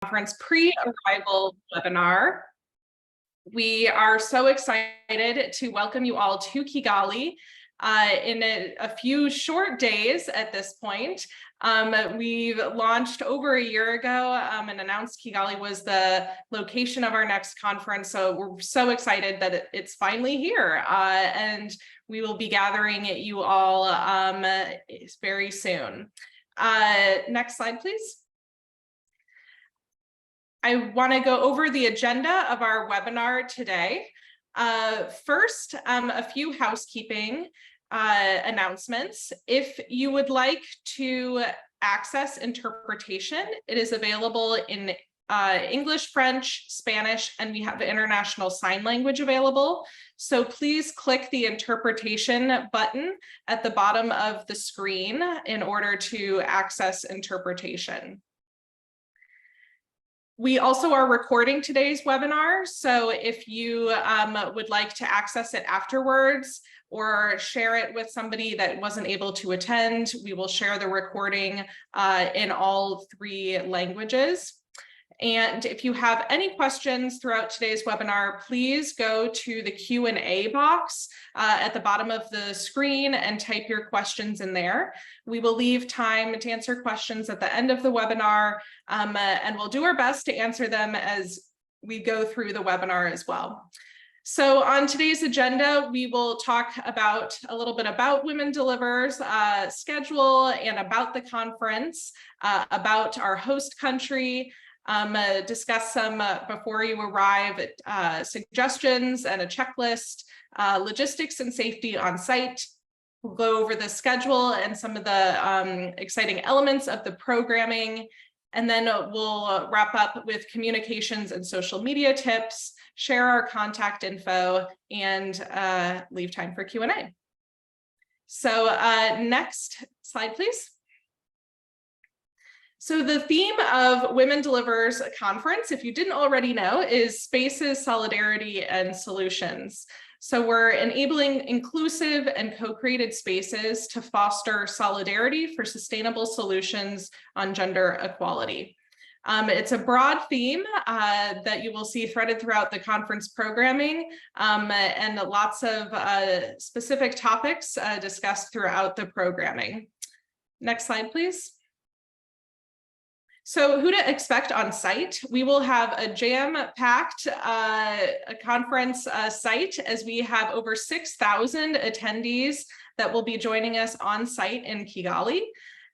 Conference pre-arrival webinar. We are so excited to welcome you all to Kigali in a few short days at this point. We've launched over a year ago and announced Kigali was the location of our next conference. So we're so excited that it's finally here and we will be gathering you all very soon. Next slide, please. I want to go over the agenda of our webinar today. First, a few housekeeping announcements. If you would like to access interpretation, it is available in English, French, Spanish, and we have international sign language available. So please click the interpretation button at the bottom of the screen in order to access interpretation. We also are recording today's webinar, so if you would like to access it afterwards or share it with somebody that wasn't able to attend, we will share the recording in all 3 languages. And if you have any questions throughout today's webinar, please go to the Q&A box at the bottom of the screen and type your questions in there. We will leave time to answer questions at the end of the webinar, and we'll do our best to answer them as we go through the webinar as well. So on today's agenda, we will talk about a little bit about Women Deliver's schedule and about the conference, about our host country, discuss some before you arrive suggestions and a checklist, logistics and safety on site. We'll go over the schedule and some of the exciting elements of the programming. And then we'll wrap up with communications and social media tips, share our contact info, and leave time for Q&A. So next slide, please. So the theme of Women Deliver's conference, if you didn't already know, is Spaces, Solidarity, and Solutions. So we're enabling inclusive and co-created spaces to foster solidarity for sustainable solutions on gender equality. It's a broad theme that you will see threaded throughout the conference programming and lots of specific topics discussed throughout the programming. Next slide, please. So who to expect on site? We will have a jam-packed conference site as we have over 6,000 attendees that will be joining us on site in Kigali.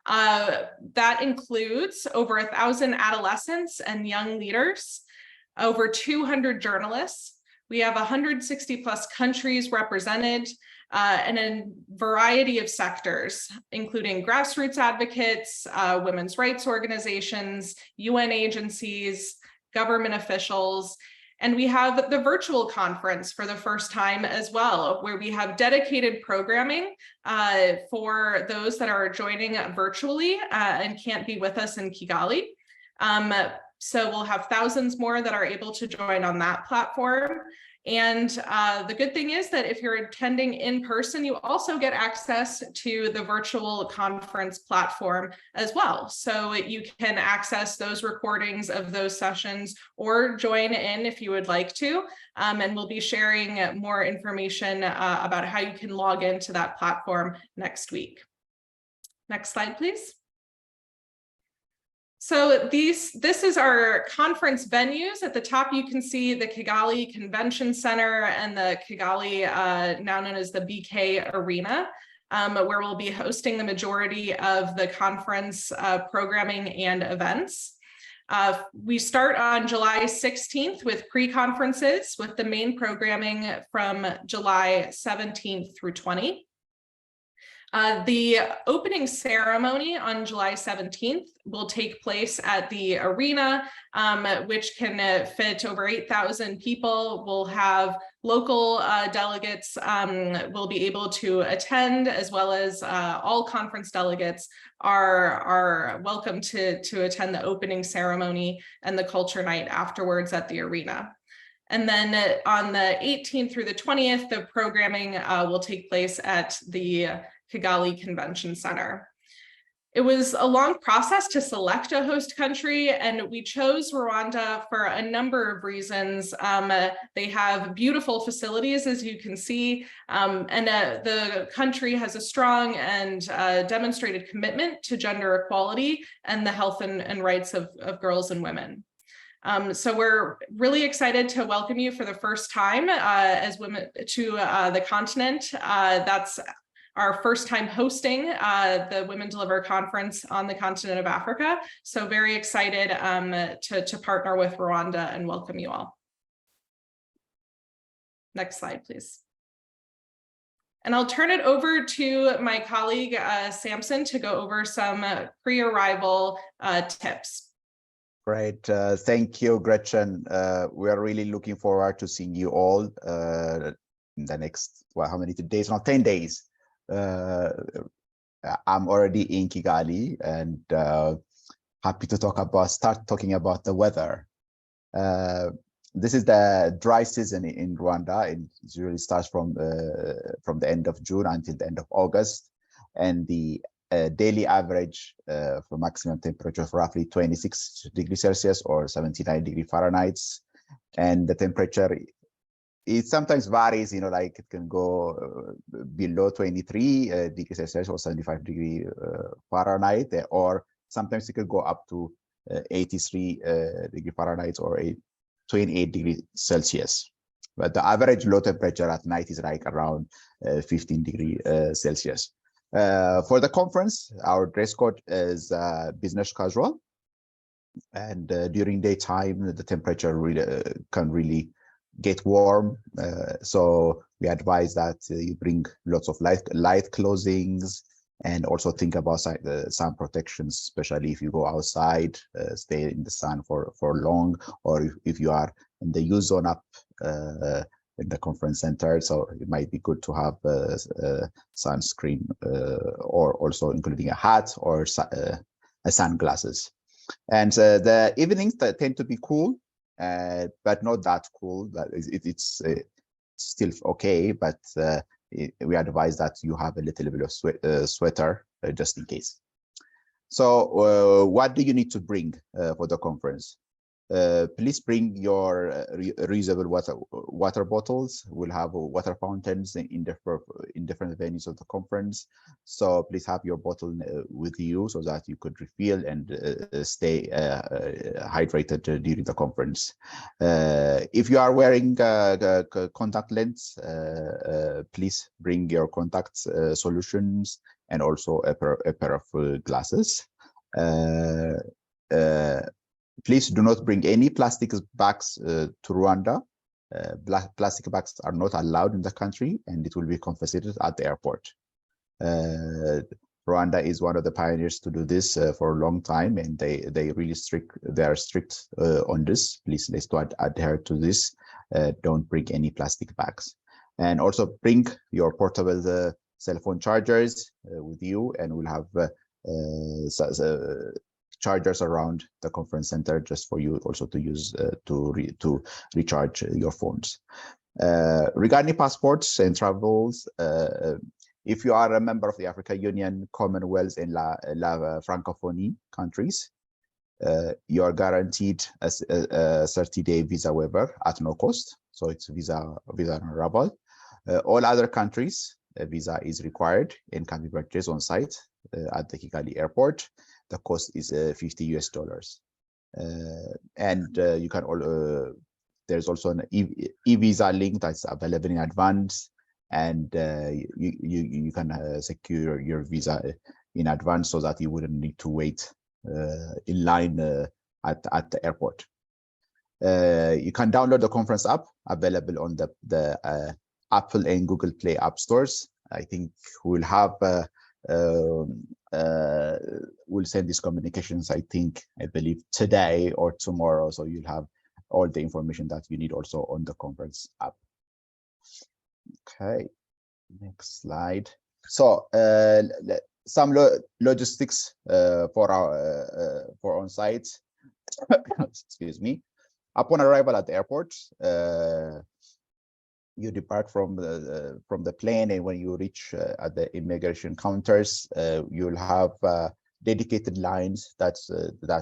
That includes over 1,000 adolescents and young leaders, over 200 journalists. We have 160 plus countries represented and a variety of sectors, including grassroots advocates, women's rights organizations, UN agencies, government officials. And we have the virtual conference for the first time as well, where we have dedicated programming for those that are joining virtually and can't be with us in Kigali. So we'll have thousands more that are able to join on that platform. And the good thing is that if you're attending in person, you also get access to the virtual conference platform as well. So you can access those recordings of those sessions or join in if you would like to. And we'll be sharing more information about how you can log into that platform next week. Next slide, please. So this is our conference venues. At the top, you can see the Kigali Convention Center and the Kigali, now known as the BK Arena, where we'll be hosting the majority of the conference programming and events. We start on July 16th with pre-conferences with the main programming from July 17th through 20. The opening ceremony on July 17th will take place at the arena, which can fit over 8,000 people. We'll have local delegates will be able to attend, as well as all conference delegates are welcome to attend the opening ceremony and the culture night afterwards at the arena. And then on the 18th through the 20th, the programming will take place at the Kigali Convention Center. It was a long process to select a host country, and we chose Rwanda for a number of reasons. They have beautiful facilities, as you can see, and the country has a strong and demonstrated commitment to gender equality and the health and rights of girls and women. So we're really excited to welcome you for the first time as women to the continent. That's our first time hosting the Women Deliver conference on the continent of Africa. So very excited to partner with Rwanda and welcome you all. Next slide, please. And I'll turn it over to my colleague, Samson, to go over some pre-arrival tips. Great. Thank you, Gretchen. We are really looking forward to seeing you all in the next, well, how many days? Not 10 days. I'm already in Kigali and happy to start talking about the weather. This is the dry season in Rwanda. It usually starts from the end of June until the end of August, and the daily average for maximum temperature of roughly 26 degrees Celsius or 79 degrees Fahrenheit, and the temperature, it sometimes varies, like it can go below 23 degrees Celsius or 75 degrees Fahrenheit, or sometimes it could go up to 83 degrees Fahrenheit or 28 degrees Celsius. But the average low temperature at night is like around 15 degrees Celsius. For the conference, our dress code is business casual, and during daytime, the temperature can really get warm, so we advise that you bring lots of light clothings, and also think about sun protections, especially if you go outside, stay in the sun for long, or if you are in the use zone up in the conference center. So it might be good to have sunscreen, or also including a hat or sunglasses. And the evenings tend to be cool, but not that cool. That it's still okay, but we advise that you have a little bit of sweater just in case. So what do you need to bring for the conference? Please bring your reusable water bottles. We'll have water fountains in different venues of the conference. So please have your bottle with you so that you could refill and stay hydrated during the conference. If you are wearing contact lens, please bring your contact solutions and also a pair of glasses. Please do not bring any plastic bags to Rwanda. Plastic bags are not allowed in the country, and it will be confiscated at the airport. Rwanda is one of the pioneers to do this for a long time, and they are strict on this. Please, let's adhere to this. Don't bring any plastic bags, and also bring your portable cell phone chargers with you, and we'll have chargers around the conference center just for you also to use to recharge your phones. Regarding passports and travels, if you are a member of the African Union, Commonwealth, and La Francophonie countries, you are guaranteed a 30-day visa waiver at no cost. So it's visa on arrival. All other countries, a visa is required and can be purchased on site at the Kigali airport. The cost is $50 US. And you can there's also an e-visa link that's available in advance, and you can secure your visa in advance so that you wouldn't need to wait in line at the airport. You can download the conference app available on the Apple and Google Play app stores. I think we'll have we'll send these communications, I believe today or tomorrow, so you'll have all the information that you need also on the conference app. Okay, next slide. So some logistics for on-site. Excuse me. Upon arrival at the airport, you depart from the plane, and when you reach at the immigration counters, you'll have dedicated lines that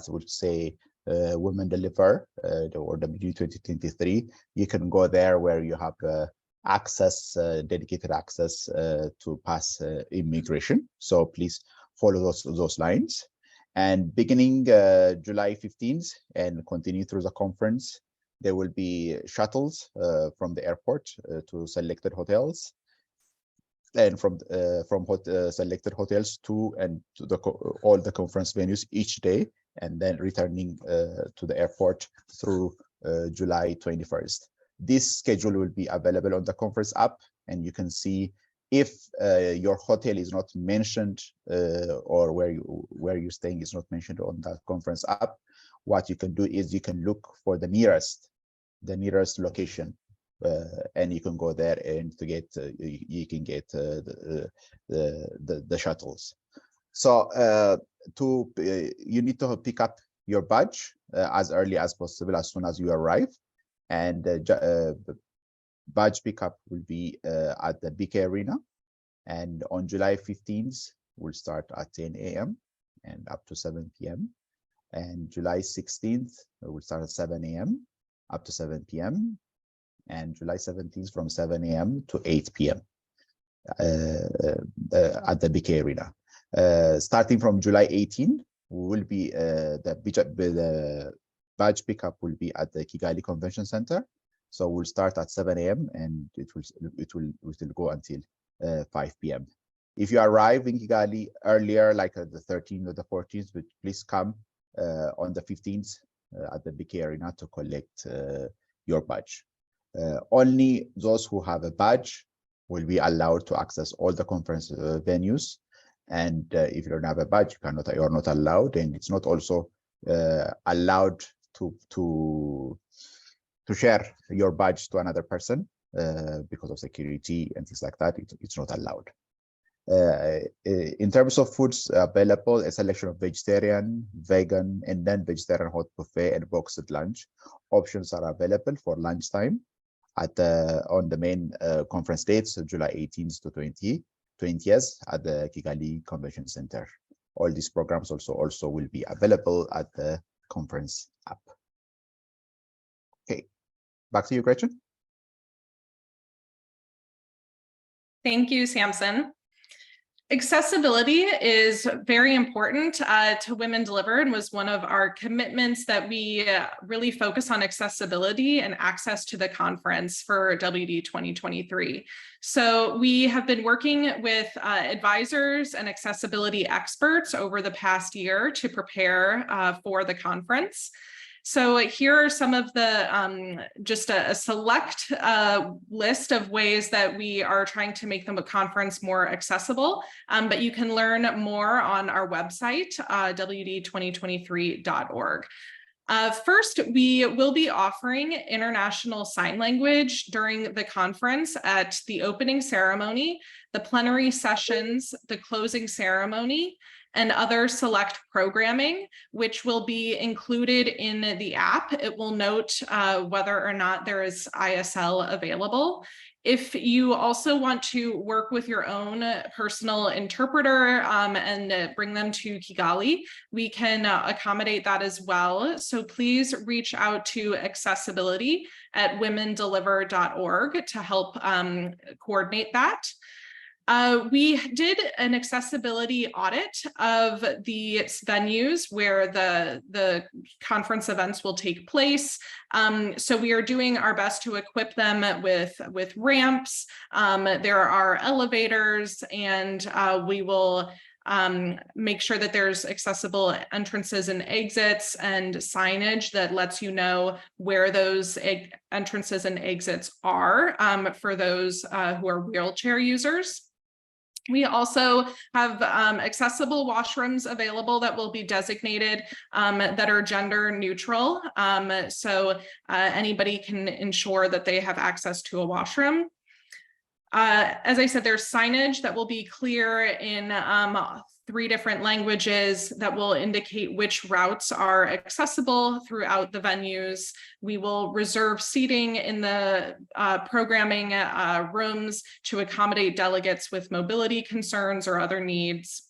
would say Women Deliver or WD2023. You can go there where you have access, dedicated access to pass immigration. So please follow those lines. And beginning July 15th and continue through the conference, there will be shuttles from the airport to selected hotels, and from selected hotels to all the conference venues each day, and then returning to the airport through July 21st. This schedule will be available on the conference app, and you can see if your hotel is not mentioned or where you're staying is not mentioned on that conference app. What you can do is you can look for the nearest location, and you can go there and to get you can get the shuttles. So you need to pick up your badge as early as possible, as soon as you arrive, and badge pickup will be at the BK Arena, and on July 15th we'll start at 10 a.m. and up to 7 p.m. and July 16th we'll start at 7 a.m. up to 7 p.m. and July 17th from 7 a.m. to 8 p.m. At the BK Arena. Starting from July 18, will be the badge pickup will be at the Kigali Convention Center. So we'll start at 7 a.m. and it will go until 5 p.m. If you arrive in Kigali earlier, like the 13th or the 14th, but please come on the 15th at the BK Arena to collect your badge. Only those who have a badge will be allowed to access all the conference venues, and if you don't have a badge, you're not allowed, and it's not also allowed to share your badge to another person because of security and things like that. It's not allowed. In terms of foods available, a selection of vegetarian, vegan, and non-vegetarian hot buffet and boxed lunch options are available for lunchtime on the main conference dates, so July 18th to 20th at the Kigali Convention Center. All these programs also will be available at the conference app. Okay, back to you, Gretchen. Thank you, Samson. Accessibility is very important to Women Deliver, and was one of our commitments that we really focus on accessibility and access to the conference for WD 2023. So we have been working with advisors and accessibility experts over the past year to prepare for the conference. So here are some of the, just a select list of ways that we are trying to make the conference more accessible, but you can learn more on our website, WD2023.org. First, we will be offering international sign language during the conference at the opening ceremony, the plenary sessions, the closing ceremony, and other select programming, which will be included in the app. It will note whether or not there is ISL available. If you also want to work with your own personal interpreter and bring them to Kigali, we can accommodate that as well. So please reach out to accessibility at womendeliver.org to help coordinate that. We did an accessibility audit of the venues where the conference events will take place. So we are doing our best to equip them with ramps. There are elevators, and we will make sure that there's accessible entrances and exits and signage that lets you know where those entrances and exits are for those who are wheelchair users. We also have accessible washrooms available that will be designated that are gender neutral. So anybody can ensure that they have access to a washroom. As I said, there's signage that will be clear in 3 different languages that will indicate which routes are accessible throughout the venues. We will reserve seating in the programming rooms to accommodate delegates with mobility concerns or other needs.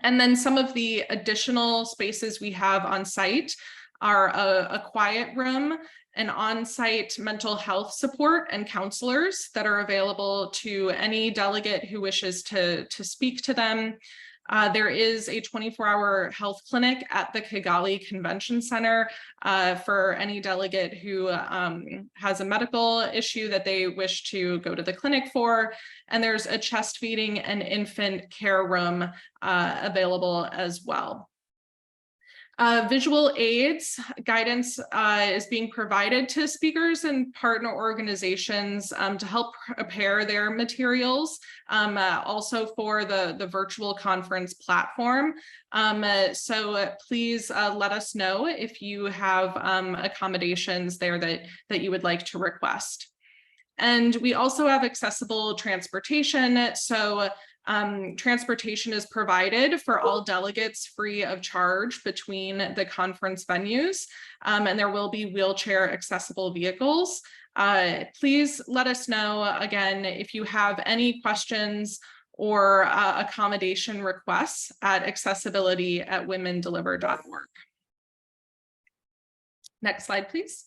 And then some of the additional spaces we have on site are a quiet room, an on-site mental health support and counselors that are available to any delegate who wishes to speak to them. There is a 24-hour health clinic at the Kigali Convention Center for any delegate who has a medical issue that they wish to go to the clinic for. And there's a chest feeding and infant care room available as well. Visual aids guidance is being provided to speakers and partner organizations to help prepare their materials, also for the virtual conference platform. So please let us know if you have accommodations there that you would like to request. And we also have accessible transportation. So transportation is provided for all delegates free of charge between the conference venues, and there will be wheelchair accessible vehicles. Please let us know again if you have any questions or accommodation requests at accessibility@womendeliver.org. Next slide, please.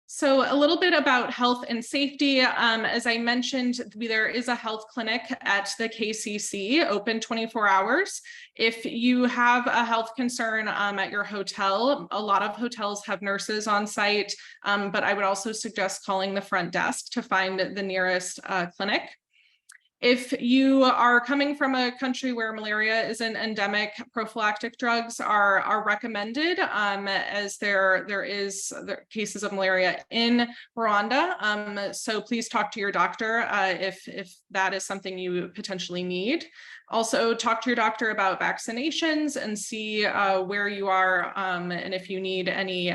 So a little bit about health and safety. As I mentioned, there is a health clinic at the KCC, open 24 hours. If you have a health concern at your hotel, a lot of hotels have nurses on site, but I would also suggest calling the front desk to find the nearest clinic. If you are coming from a country where malaria is an endemic, prophylactic drugs are recommended, as there is cases of malaria in Rwanda. So please talk to your doctor if that is something you potentially need. Also talk to your doctor about vaccinations and see where you are and if you need any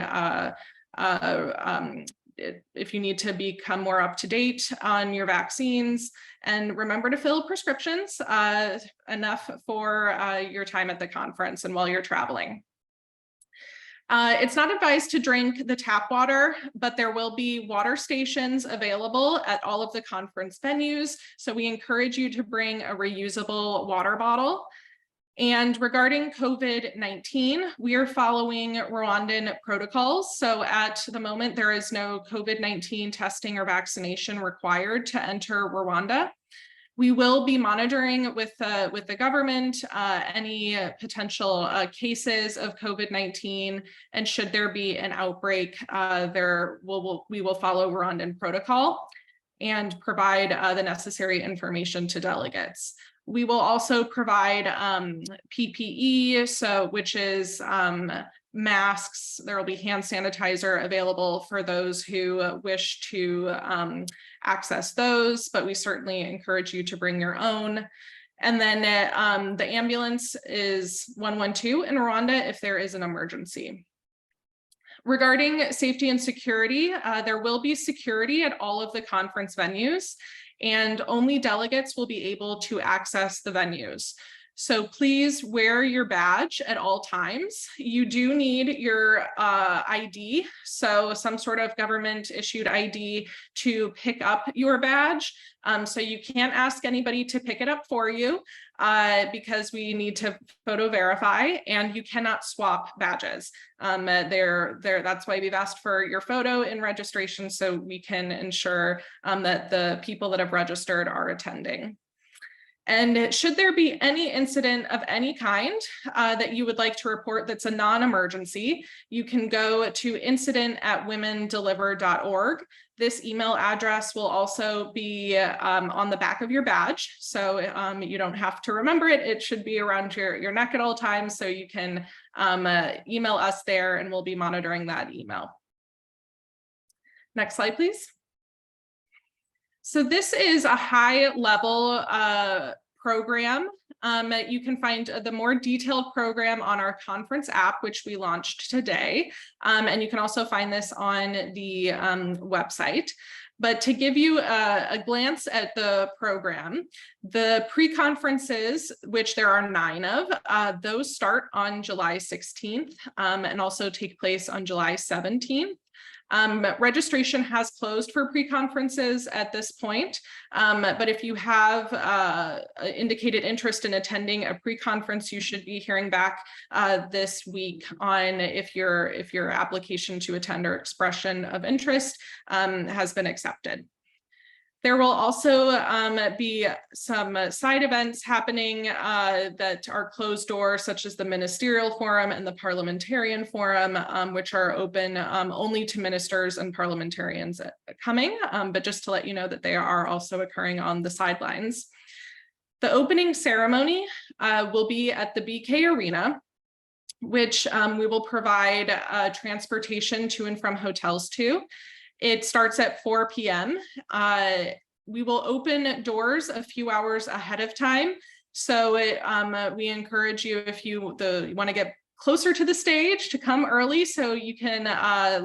if you need to become more up to date on your vaccines, and remember to fill prescriptions enough for your time at the conference and while you're traveling. It's not advised to drink the tap water, but there will be water stations available at all of the conference venues. So we encourage you to bring a reusable water bottle. And regarding COVID-19, we are following Rwandan protocols. So at the moment, there is no COVID-19 testing or vaccination required to enter Rwanda. We will be monitoring with the government any potential cases of COVID-19, and should there be an outbreak, we will follow Rwandan protocol and provide the necessary information to delegates. We will also provide PPE, which is masks. There will be hand sanitizer available for those who wish to access those, but we certainly encourage you to bring your own. And then the ambulance is 112 in Rwanda if there is an emergency. Regarding safety and security, there will be security at all of the conference venues, and only delegates will be able to access the venues. So please wear your badge at all times. You do need your ID, so some sort of government issued ID to pick up your badge. So you can't ask anybody to pick it up for you because we need to photo verify, and you cannot swap badges. That's why we've asked for your photo in registration, so we can ensure that the people that have registered are attending. And should there be any incident of any kind that you would like to report that's a non-emergency, you can go to incident@womendeliver.org. This email address will also be on the back of your badge, so you don't have to remember it. It should be around your neck at all times, so you can email us there and we'll be monitoring that email. Next slide, please. So this is a high-level program. You can find the more detailed program on our conference app, which we launched today. And you can also find this on the website. But to give you a glance at the program, the pre-conferences, which there are 9 of, those start on July 16th and also take place on July 17th. Registration has closed for pre-conferences at this point, but if you have indicated interest in attending a pre-conference, you should be hearing back this week on if your application to attend or expression of interest has been accepted. There will also be some side events happening that are closed doors, such as the Ministerial Forum and the Parliamentarian Forum, which are open only to ministers and parliamentarians coming, but just to let you know that they are also occurring on the sidelines. The opening ceremony will be at the BK Arena, which we will provide transportation to and from hotels to. It starts at 4 p.m. We will open doors a few hours ahead of time. So we encourage you, if you want to get closer to the stage, to come early so you can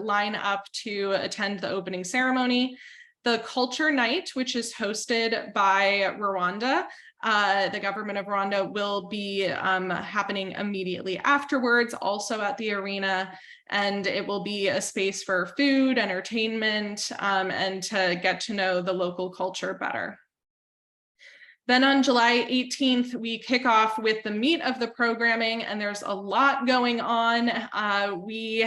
line up to attend the opening ceremony. The Culture Night, which is hosted by Rwanda, the government of Rwanda, will be happening immediately afterwards, also at the arena. And it will be a space for food, entertainment, and to get to know the local culture better. Then on July 18th, we kick off with the meat of the programming, and there's a lot going on. We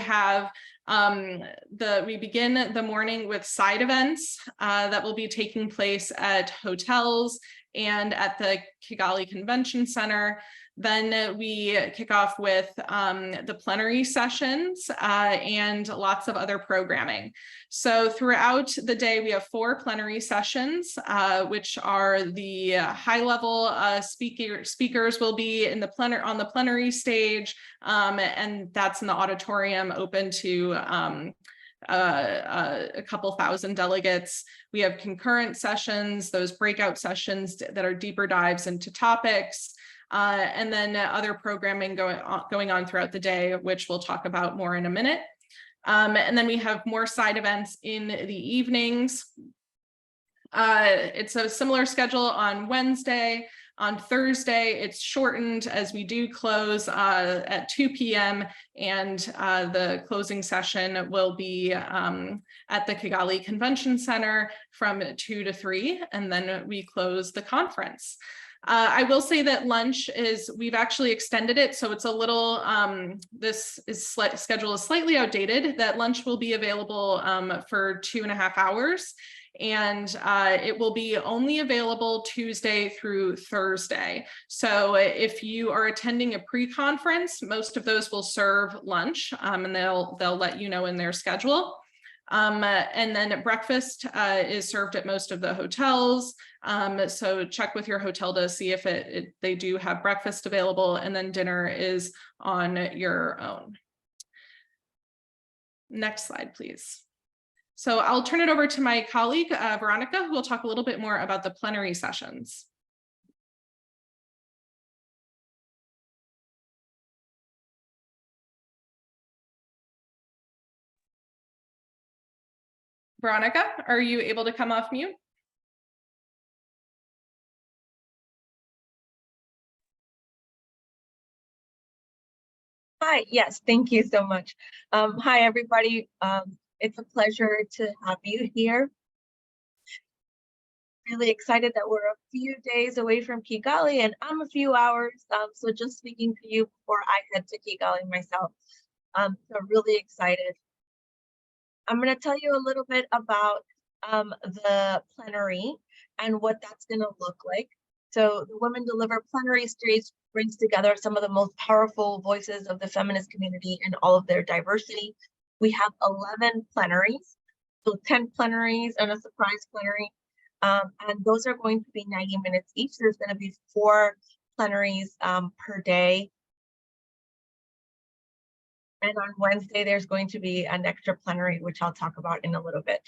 begin the morning with side events that will be taking place at hotels and at the Kigali Convention Center. Then we kick off with the plenary sessions and lots of other programming. So throughout the day, we have 4 plenary sessions, which are the high-level speakers will be in the on the plenary stage, and that's in the auditorium open to a couple thousand delegates. We have concurrent sessions, those breakout sessions that are deeper dives into topics. And then other programming going on throughout the day, which we'll talk about more in a minute. And then we have more side events in the evenings. It's a similar schedule on Wednesday. On Thursday, it's shortened as we do close at 2 p.m. and the closing session will be at the Kigali Convention Center from 2 to 3, and then we close the conference. I will say that lunch we've actually extended it, so it's a little, schedule is slightly outdated. That lunch will be available for 2.5 hours, and it will be only available Tuesday through Thursday. So if you are attending a pre-conference, most of those will serve lunch, and they'll let you know in their schedule. And then breakfast is served at most of the hotels. So check with your hotel to see if they do have breakfast available, and then dinner is on your own. Next slide, please. So I'll turn it over to my colleague, Veronica, who will talk a little bit more about the plenary sessions. Veronica, are you able to come off mute? Hi, yes, thank you so much. Hi, everybody. It's a pleasure to have you here. Really excited that we're a few days away from Kigali, and I'm a few hours. So just speaking to you before I head to Kigali myself. So really excited. I'm going to tell you a little bit about the plenary and what that's going to look like. So the Women Deliver plenary stage brings together some of the most powerful voices of the feminist community in all of their diversity. We have 11 plenaries, so 10 plenaries and a surprise plenary. And those are going to be 90 minutes each. There's going to be 4 plenaries per day. And on Wednesday, there's going to be an extra plenary, which I'll talk about in a little bit.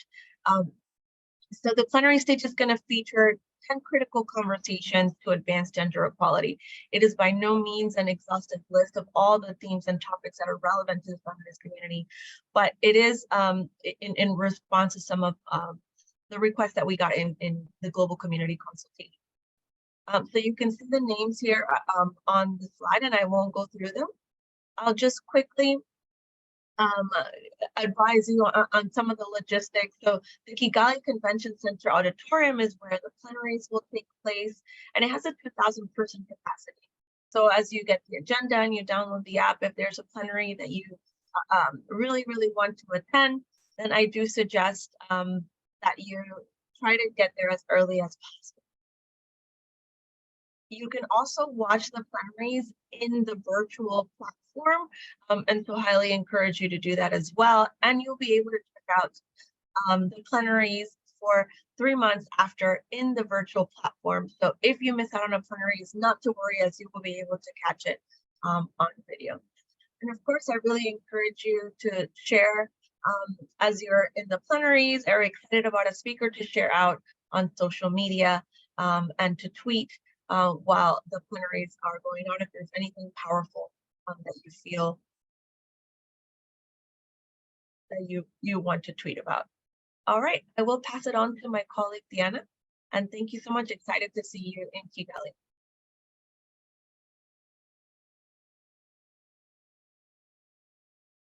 So the plenary stage is going to feature 10 critical conversations to advance gender equality. It is by no means an exhaustive list of all the themes and topics that are relevant to the feminist community, but it is in response to some of the requests that we got in the global community consultation. So you can see the names here on the slide, and I won't go through them. I'll just quickly advise you on some of the logistics. So the Kigali Convention Center auditorium is where the plenaries will take place, and it has a 2,000 person capacity. So as you get the agenda and you download the app, if there's a plenary that you really want to attend, then I do suggest that you try to get there as early as possible. You can also watch the plenaries in the virtual platform, and so highly encourage you to do that as well. And you'll be able to check out the plenaries for 3 months after in the virtual platform. So if you miss out on a plenary, it's not to worry, as you will be able to catch it on video. And of course, I really encourage you to share as you're in the plenaries or excited about a speaker, to share out on social media and to tweet while the plenaries are going on, if there's anything powerful that you feel that you want to tweet about. All right, I will pass it on to my colleague Diana, and thank you so much. Excited to see you in Kigali.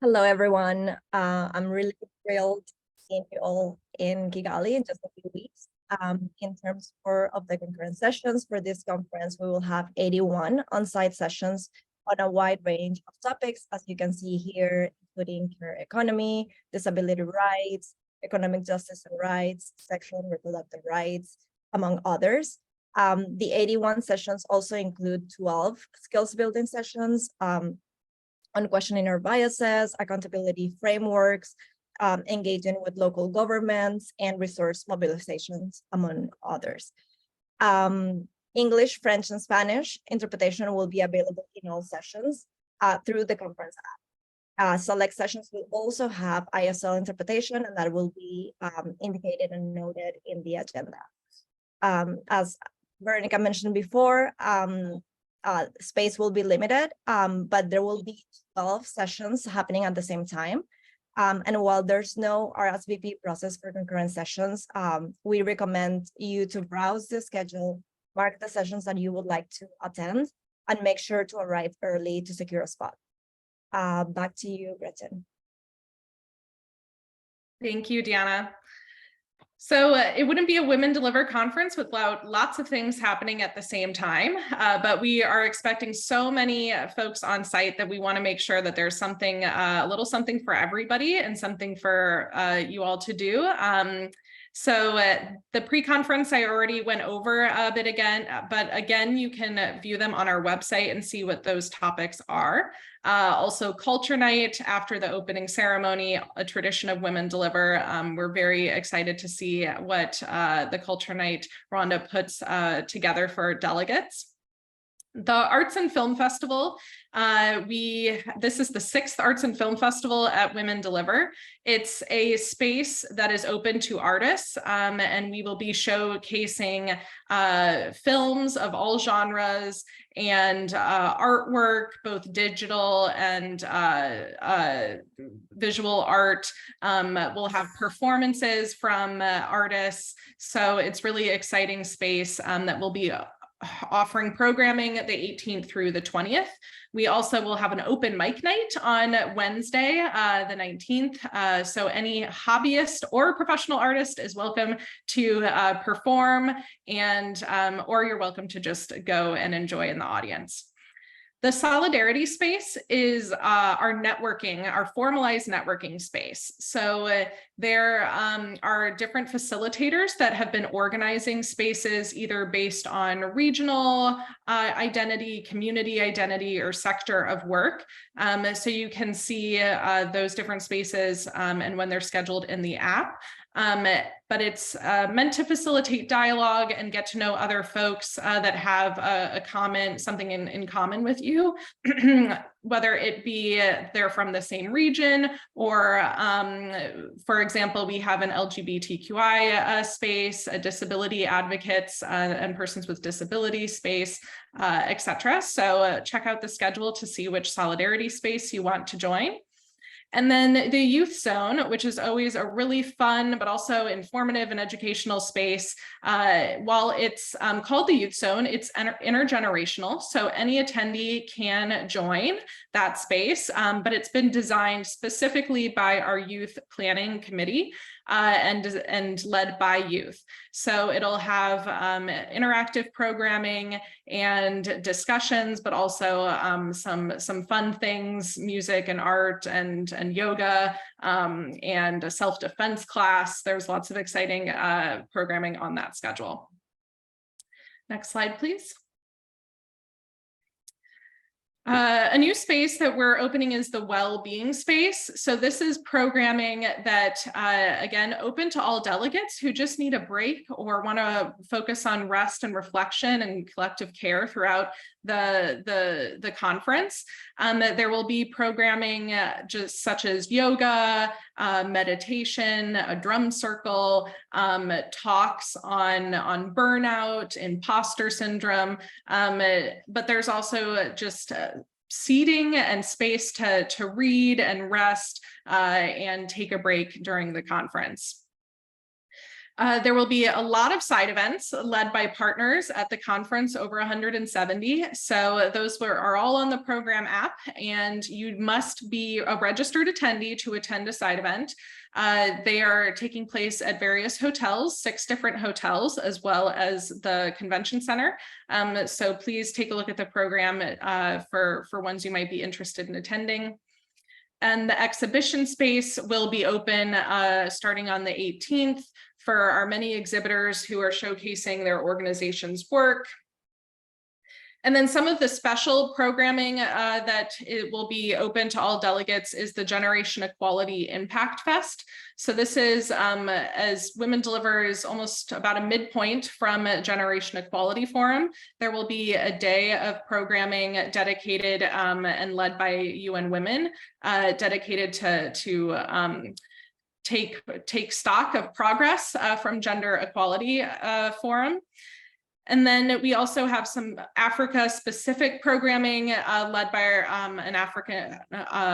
Hello, everyone. I'm really thrilled seeing you all in Kigali in just a few weeks. In terms of the concurrent sessions for this conference, we will have 81 on-site sessions on a wide range of topics, as you can see here, including care economy, disability rights, economic justice and rights, sexual and reproductive rights, among others. The 81 sessions also include 12 skills building sessions on questioning our biases, accountability frameworks, engaging with local governments, and resource mobilizations, among others. English, French, and Spanish interpretation will be available in all sessions through the conference app. Select sessions will also have ISL interpretation, and that will be indicated and noted in the agenda. As Veronica mentioned before, space will be limited, but there will be 12 sessions happening at the same time. And while there's no RSVP process for concurrent sessions, we recommend you to browse the schedule, mark the sessions that you would like to attend, and make sure to arrive early to secure a spot. Back to you, Gretchen. Thank you, Diana. So it wouldn't be a Women Deliver conference without lots of things happening at the same time, but we are expecting so many folks on site that we want to make sure that there's something, a little something for everybody and something for you all to do. So the pre-conference I already went over a bit again, but again, you can view them on our website and see what those topics are. Also Culture Night after the opening ceremony, a tradition of Women Deliver. We're very excited to see what the Culture Night Rhonda puts together for delegates. The Arts and Film Festival, this is the 6th Arts and Film Festival at Women Deliver. It's a space that is open to artists, and we will be showcasing films of all genres and artwork, both digital and visual art. We'll have performances from artists, so it's really exciting space that will be offering programming the 18th through the 20th. We also will have an open mic night on Wednesday, the 19th. So any hobbyist or professional artist is welcome to perform, and or you're welcome to just go and enjoy in the audience. The Solidarity space is our networking, our formalized networking space. So there are different facilitators that have been organizing spaces either based on regional identity, community identity, or sector of work. So you can see those different spaces and when they're scheduled in the app. But it's meant to facilitate dialogue and get to know other folks that have something in common with you, whether it be they're from the same region or, for example, we have an LGBTQI space, a disability advocates and persons with disability space, etc. So check out the schedule to see which Solidarity space you want to join. And then the youth zone, which is always a really fun, but also informative and educational space. While it's called the youth zone, it's intergenerational. So any attendee can join that space, but it's been designed specifically by our youth planning committee and led by youth. So it'll have interactive programming and discussions, but also some fun things, music and art and yoga and a self-defense class. There's lots of exciting programming on that schedule. Next slide, please. A new space that we're opening is the well-being space. So this is programming that, again, open to all delegates who just need a break or want to focus on rest and reflection and collective care throughout the conference. There will be programming just such as yoga, meditation, a drum circle, talks on burnout, imposter syndrome, but there's also just seating and space to read and rest and take a break during the conference. There will be a lot of side events led by partners at the conference, over 170. So those are all on the program app, and you must be a registered attendee to attend a side event. They are taking place at various hotels, 6 different hotels, as well as the convention center. So please take a look at the program for ones you might be interested in attending. And the exhibition space will be open starting on the 18th for our many exhibitors who are showcasing their organization's work. And then some of the special programming that it will be open to all delegates is the Generation Equality Impact Fest. So this is, as Women Deliver is almost about a midpoint from Generation Equality Forum, there will be a day of programming dedicated and led by UN Women, dedicated to take stock of progress from Gender Equality Forum. And then we also have some Africa-specific programming led by an African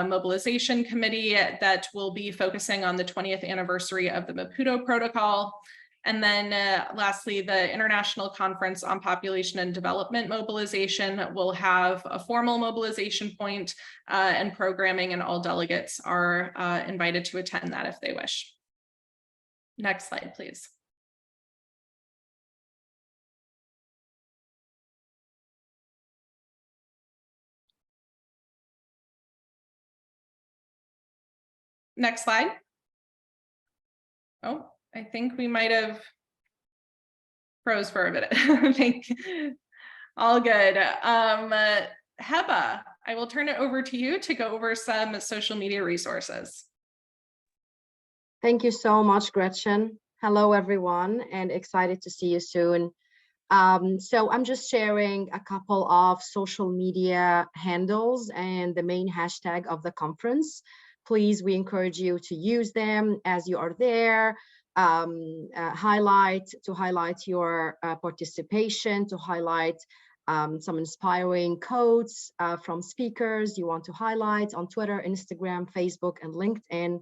mobilization committee that will be focusing on the 20th anniversary of the Maputo Protocol. And then lastly, the International Conference on Population and Development Mobilization will have a formal mobilization point and programming, and all delegates are invited to attend that if they wish. Next slide, please. Next slide. Oh, I think we might have froze for a minute. Thank you. All good. Heba, I will turn it over to you to go over some social media resources. Thank you so much, Gretchen. Hello, everyone, and excited to see you soon. So I'm just sharing a couple of social media handles and the main hashtag of the conference. Please, we encourage you to use them as you are there, highlight your participation, to highlight some inspiring quotes from speakers you want to highlight on Twitter, Instagram, Facebook, and LinkedIn,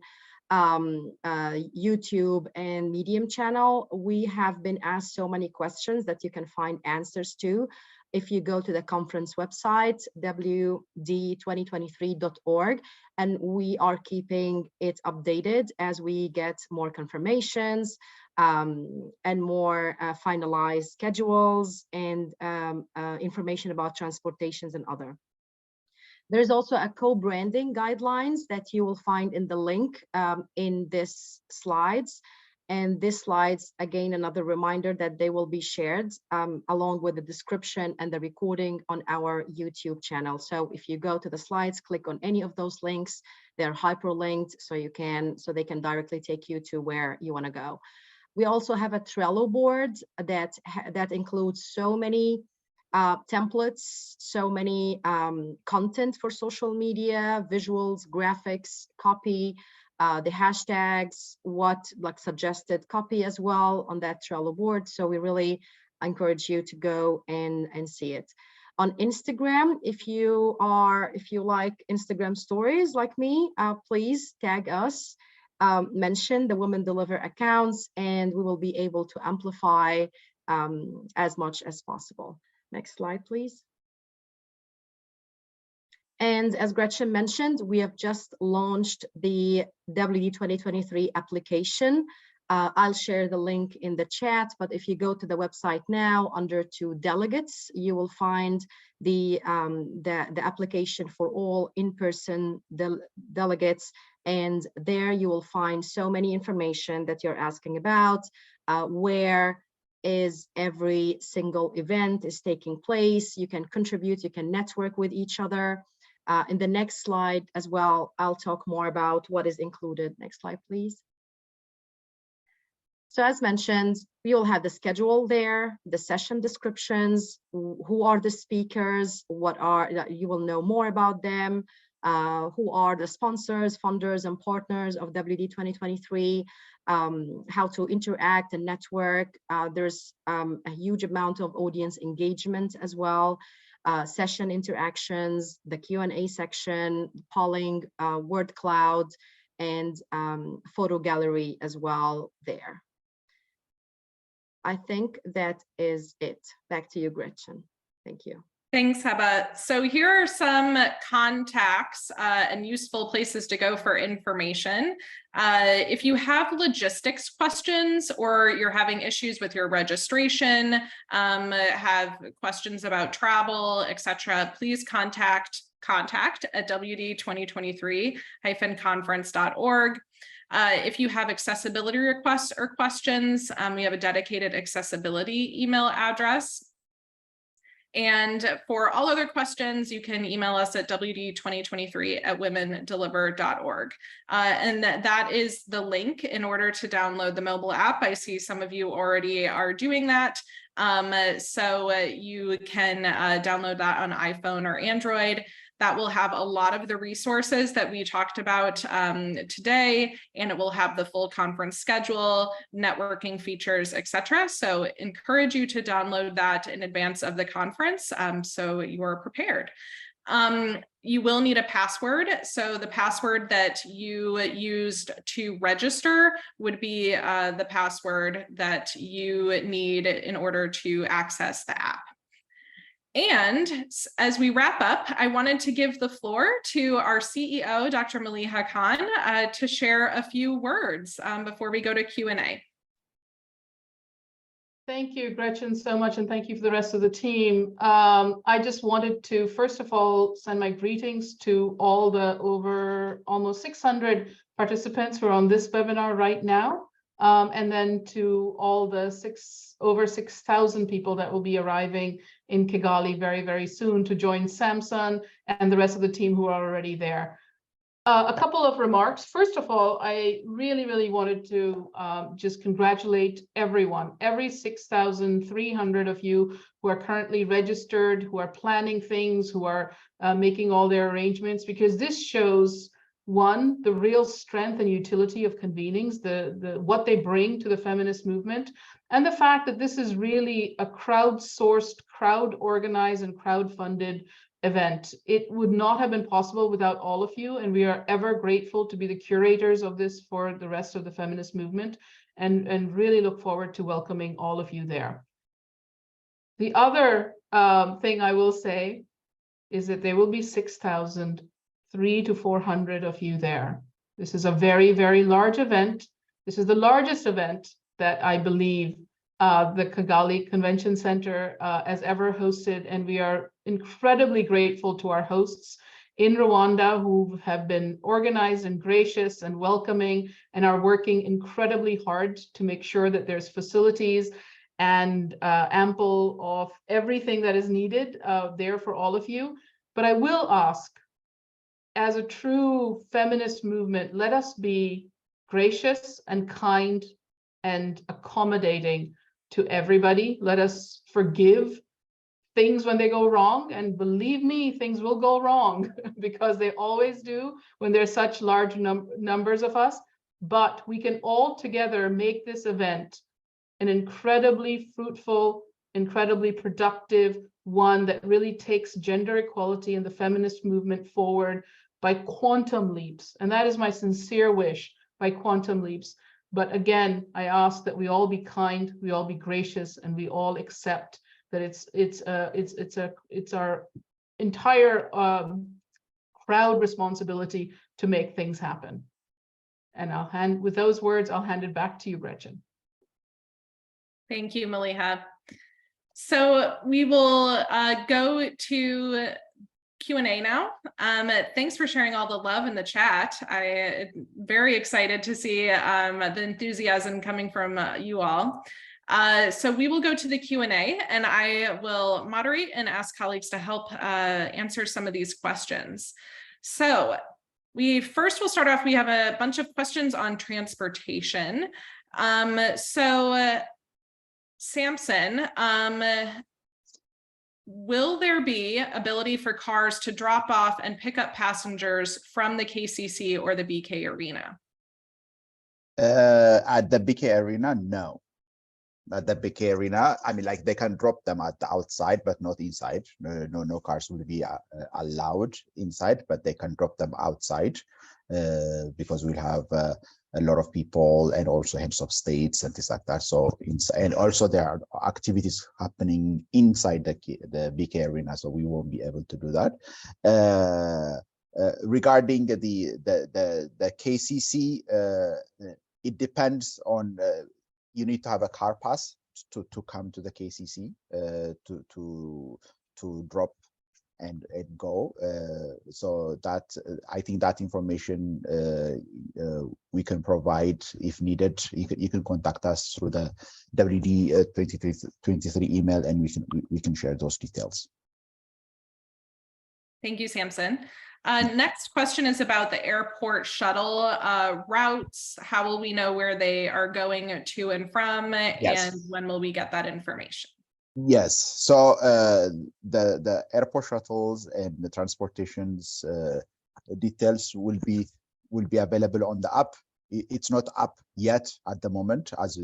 YouTube and Medium channel. We have been asked so many questions that you can find answers to if you go to the conference website, WD2023.org, and we are keeping it updated as we get more confirmations and more finalized schedules and information about transportations and other. There's also a co-branding guidelines that you will find in the link in this slides. And this slides, again, another reminder that they will be shared along with the description and the recording on our YouTube channel. So if you go to the slides, click on any of those links, they're hyperlinked so they can directly take you to where you want to go. We also have a Trello board that includes so many templates, so many content for social media, visuals, graphics, copy, the hashtags, suggested copy as well on that Trello board. So we really encourage you to go and see it. On Instagram, if you like Instagram stories like me, please tag us, mention the Women Deliver accounts, and we will be able to amplify as much as possible. Next slide, please. And as Gretchen mentioned, we have just launched the WD2023 application. I'll share the link in the chat, but if you go to the website now under to delegates, you will find the application for all in-person delegates. And there you will find so many information that you're asking about, where is every single event is taking place. You can contribute, you can network with each other. In the next slide as well, I'll talk more about what is included. Next slide, please. So as mentioned, we will have the schedule there, the session descriptions, who are the speakers, you will know more about them, who are the sponsors, funders, and partners of WD 2023, how to interact and network. There's a huge amount of audience engagement as well, session interactions, the Q&A section, polling, word cloud, and photo gallery as well there. I think that is it. Back to you, Gretchen. Thank you. Thanks, Heba. So here are some contacts and useful places to go for information. If you have logistics questions or you're having issues with your registration, have questions about travel, etc., please contact at WD2023-conference.org. If you have accessibility requests or questions, we have a dedicated accessibility email address. And for all other questions, you can email us at WD2023@womendeliver.org. And that is the link in order to download the mobile app. I see some of you already are doing that. So you can download that on iPhone or Android. That will have a lot of the resources that we talked about today, and it will have the full conference schedule, networking features, etc. So encourage you to download that in advance of the conference so you are prepared. You will need a password. So the password that you used to register would be the password that you need in order to access the app. And as we wrap up, I wanted to give the floor to our CEO, Dr. Maliha Khan, to share a few words before we go to Q&A. Thank you, Gretchen, so much, and thank you for the rest of the team. I just wanted to, first of all, send my greetings to all the over almost 600 participants who are on this webinar right now, and then to all the over 6,000 people that will be arriving in Kigali very, very soon to join Samson and the rest of the team who are already there. A couple of remarks. First of all, I really wanted to just congratulate everyone, every 6,300 of you who are currently registered, who are planning things, who are making all their arrangements, because this shows, one, the real strength and utility of convenings, what they bring to the feminist movement, and the fact that this is really a crowdsourced, crowd-organized, and crowd-funded event. It would not have been possible without all of you, and we are ever grateful to be the curators of this for the rest of the feminist movement, and really look forward to welcoming all of you there. The other thing I will say is that there will be 6,300 to 400 of you there. This is a very, very large event. This is the largest event that I believe the Kigali Convention Center has ever hosted, and we are incredibly grateful to our hosts in Rwanda who have been organized and gracious and welcoming and are working incredibly hard to make sure that there's facilities and ample of everything that is needed there for all of you. But I will ask, as a true feminist movement, let us be gracious and kind and accommodating to everybody. Let us forgive things when they go wrong, and believe me, things will go wrong because they always do when there's such large numbers of us. But we can all together make this event an incredibly fruitful, incredibly productive, one that really takes gender equality and the feminist movement forward by quantum leaps. And that is my sincere wish, by quantum leaps. But again, I ask that we all be kind, we all be gracious, and we all accept that it's our entire crowd responsibility to make things happen. And with those words, I'll hand it back to you, Gretchen. Thank you, Maliha. So we will go to Q&A now. Thanks for sharing all the love in the chat. I'm very excited to see the enthusiasm coming from you all. So we will go to the Q&A, and I will moderate and ask colleagues to help answer some of these questions. So we first will start off, we have a bunch of questions on transportation. Samson, will there be ability for cars to drop off and pick up passengers from the KCC or the BK Arena? At the BK Arena, no. At the BK Arena, I mean, like, they can drop them at the outside, but not inside. No cars will be allowed inside, but they can drop them outside because we'll have a lot of people and also heads of states and things like that. So and also there are activities happening inside the BK Arena, so we won't be able to do that. Regarding the KCC, it depends on. You need to have a car pass to come to the KCC to drop and go. So that I think that information we can provide if needed. You can contact us through the WD2023 email, and we can share those details. Thank you, Samson. Next question is about the airport shuttle routes. How will we know where they are going to and from, Yes. and when will we get that information? Yes, so the airport shuttles and the transportations details will be available on the app. It's not up yet at the moment, as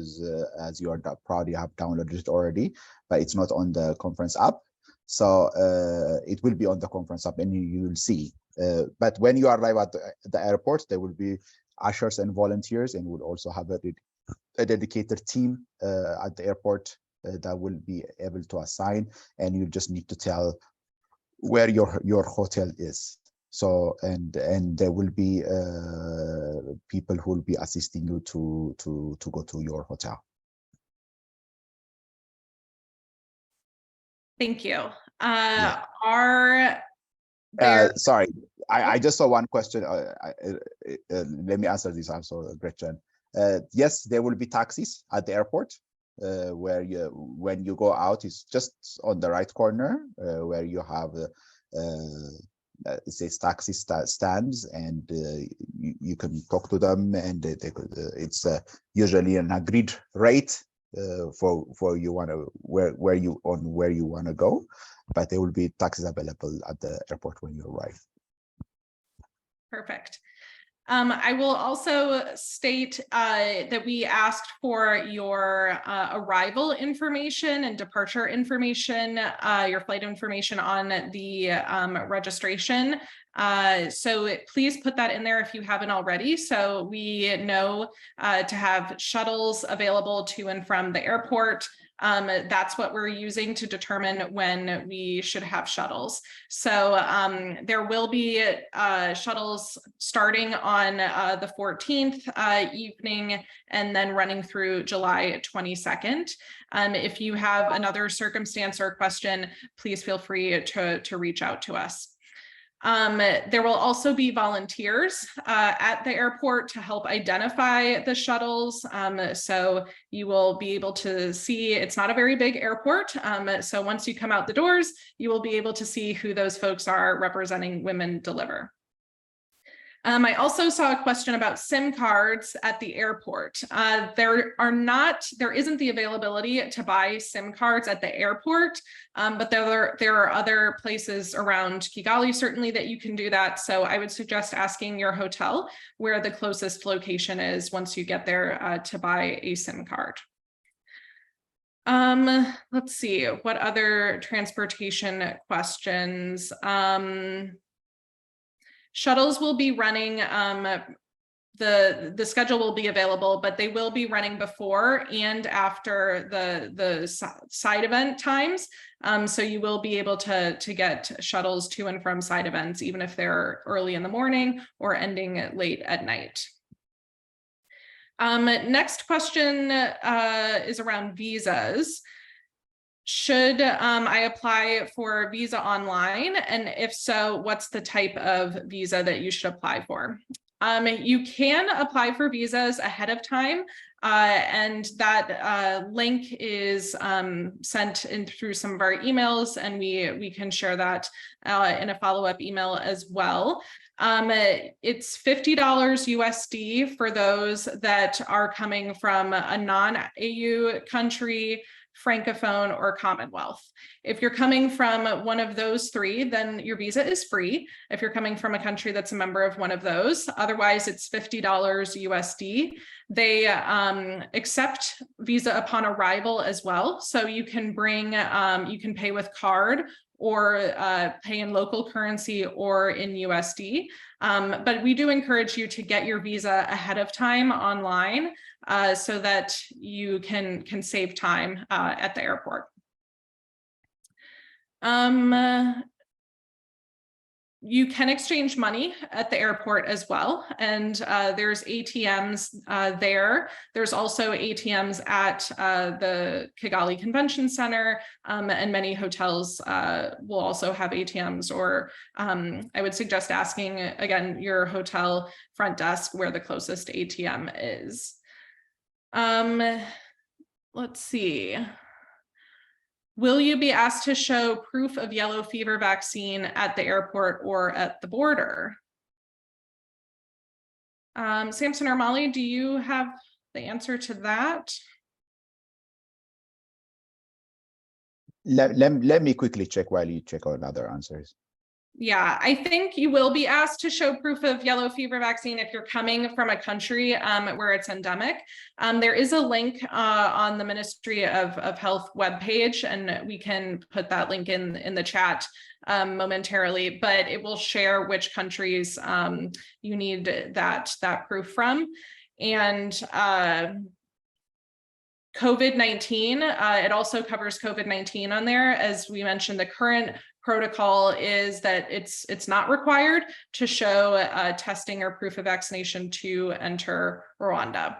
you are probably have downloaded it already, but it's not on the conference app. So it will be on the conference app, and you will see. But when you arrive at the airport, there will be ushers and volunteers, and we'll also have a dedicated team at the airport that will be able to assign, and you just need to tell where your hotel is. So and there will be people who will be assisting you to go to your hotel. Thank you. Yeah. Sorry, I just saw one question. Let me answer this also, Gretchen. Yes, there will be taxis at the airport. Where when you go out, it's just on the right corner where you have it says taxi stands, and you can talk to them, and it's usually an agreed rate for you where you want to go, but there will be taxis available at the airport when you arrive. Perfect. I will also state that we asked for your arrival information and departure information, your flight information on the registration. So please put that in there if you haven't already, so we know to have shuttles available to and from the airport. That's what we're using to determine when we should have shuttles. So there will be shuttles starting on the 14th evening and then running through July 22nd. If you have another circumstance or question, please feel free to reach out to us. There will also be volunteers at the airport to help identify the shuttles. So you will be able to see, it's not a very big airport. So once you come out the doors, you will be able to see who those folks are representing Women Deliver. I also saw a question about SIM cards at the airport. There isn't the availability to buy SIM cards at the airport, but there are other places around Kigali certainly that you can do that. So I would suggest asking your hotel where the closest location is once you get there to buy a SIM card. Let's see, what other transportation questions? Shuttles will be running, the schedule will be available, but they will be running before and after the side event times. So you will be able to get shuttles to and from side events, even if they're early in the morning or ending late at night. Next question is around visas. Should I apply for a visa online? And if so, what's the type of visa that you should apply for? You can apply for visas ahead of time, and that link is sent in through some of our emails, and we can share that in a follow-up email as well. It's $50 USD for those that are coming from a non-EU country, Francophone, or Commonwealth. If you're coming from one of those three, then your visa is free. If you're coming from a country that's a member of one of those, otherwise it's $50 USD. They accept visa upon arrival as well. So you can bring, you can pay with card or pay in local currency or in USD. But we do encourage you to get your visa ahead of time online so that you can save time at the airport. You can exchange money at the airport as well, and there's ATMs there. There's also ATMs at the Kigali Convention Center, and many hotels will also have ATMs, or I would suggest asking, again, your hotel front desk where the closest ATM is. Let's see. Will you be asked to show proof of yellow fever vaccine at the airport or at the border? Samson or Molly, do you have the answer to that? Let me quickly check while you check on other answers. Yeah, I think you will be asked to show proof of yellow fever vaccine if you're coming from a country where it's endemic. There is a link on the Ministry of Health webpage, and we can put that link in the chat momentarily, but it will share which countries you need that proof from. And COVID-19, it also covers COVID-19 on there. As we mentioned, the current protocol is that it's not required to show testing or proof of vaccination to enter Rwanda.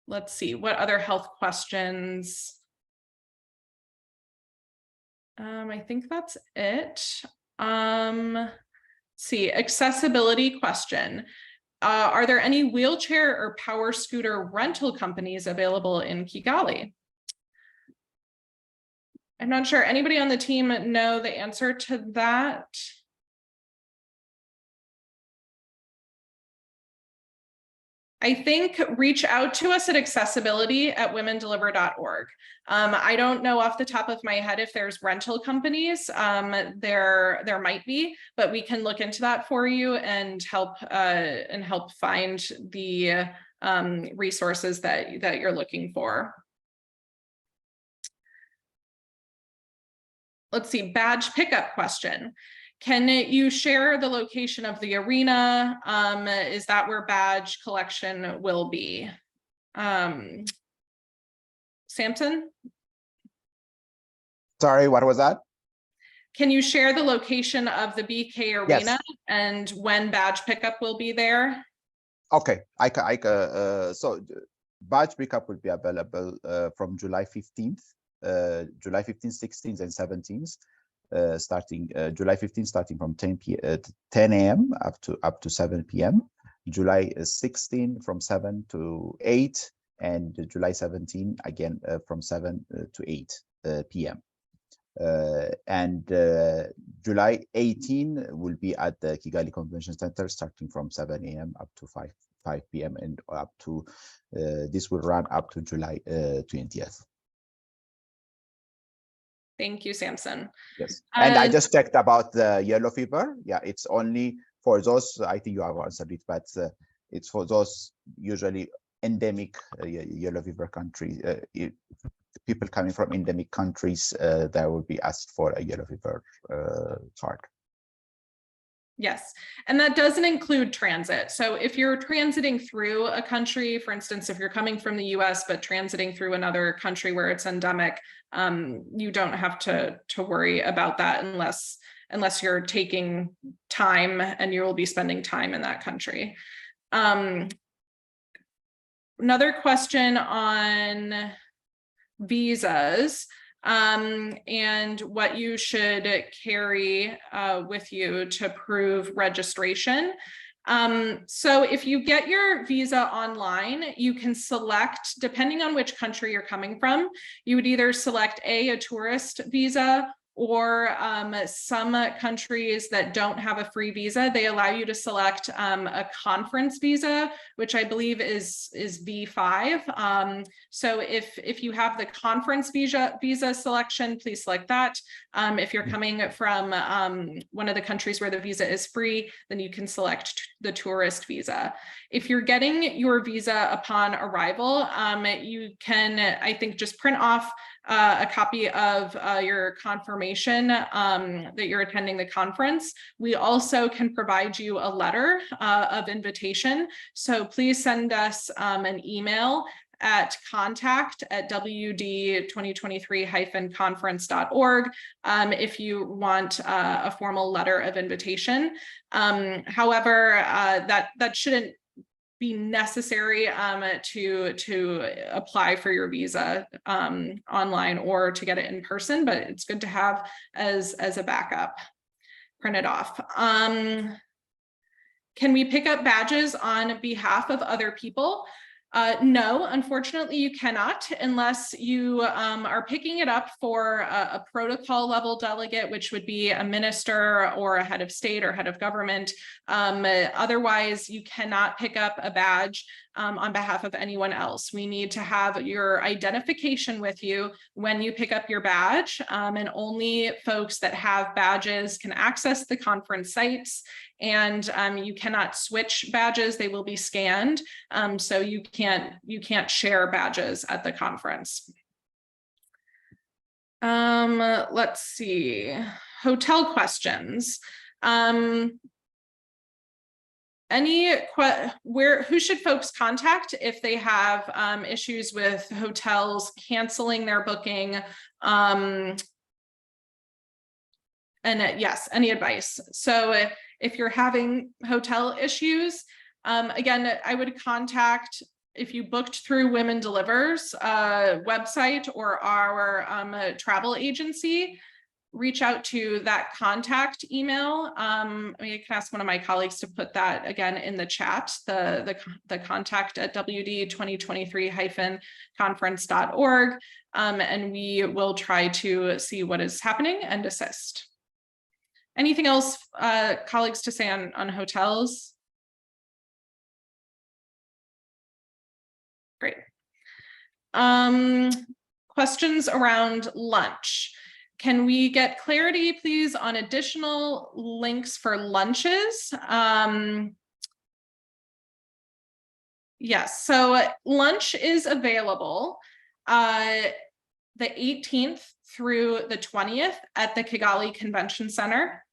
Let's see, what other health questions? I think that's it. See, accessibility question. Are there any wheelchair or power scooter rental companies available in Kigali? I'm not sure. Anybody on the team know the answer to that? I think reach out to us at accessibility@womendeliver.org. I don't know off the top of my head if there's rental companies. There might be, but we can look into that for you and help find the resources that you're looking for. Let's see, badge pickup question. Can you share the location of the arena? Is that where badge collection will be? Samson? Sorry, what was that? Can you share the location of the BK arena? Yes. And when badge pickup will be there? Okay, so badge pickup will be available from July 15th. July 15th, 16th, and 17th, starting July 15th, starting from 10 a.m. up to 7 p.m. July 16 from 7 to 8, and July 17 again from 7 to 8 p.m. And July 18 will be at the Kigali Convention Center, starting from 7 a.m. up to 5 p.m. and up to this will run up to July 20th. Thank you, Samson. Yes, and I just checked about the yellow fever. Yeah, it's only for those, I think you have answered it, but it's for those usually endemic yellow fever countries, people coming from endemic countries that will be asked for a yellow fever card. Yes, and that doesn't include transit. So if you're transiting through a country, for instance, if you're coming from the US but transiting through another country where it's endemic, you don't have to worry about that unless you're taking time and you will be spending time in that country. Another question on visas. And what you should carry with you to prove registration. So if you get your visa online, you can select, depending on which country you're coming from, you would either select a tourist visa, or some countries that don't have a free visa, they allow you to select a conference visa, which I believe is V5. So if you have the conference visa selection, please select that. If you're coming from one of the countries where the visa is free, then you can select the tourist visa. If you're getting your visa upon arrival, you can, I think, just print off a copy of your confirmation that you're attending the conference. We also can provide you a letter of invitation. So please send us an email at contact@WD2023-conference.org if you want a formal letter of invitation. However, that shouldn't be necessary to apply for your visa online or to get it in person, but it's good to have as a backup printed off. Can we pick up badges on behalf of other people? No, unfortunately you cannot, unless you are picking it up for a protocol level delegate, which would be a minister or a head of state or head of government. Otherwise, you cannot pick up a badge on behalf of anyone else. We need to have your identification with you when you pick up your badge, and only folks that have badges can access the conference sites. And you cannot switch badges; they will be scanned. So you can't share badges at the conference. Let's see, hotel questions. Who should folks contact if they have issues with hotels canceling their booking? And yes, any advice? So if you're having hotel issues, again, I would contact, if you booked through Women Delivers website or our travel agency, reach out to that contact email. I mean, I can ask one of my colleagues to put that again in the chat, the contact at WD2023-conference.org, and we will try to see what is happening and assist. Anything else, colleagues, to say on hotels? Great. Questions around lunch. Can we get clarity, please, on additional links for lunches? Yes, so lunch is available the 18th through the 20th at the Kigali Convention Center.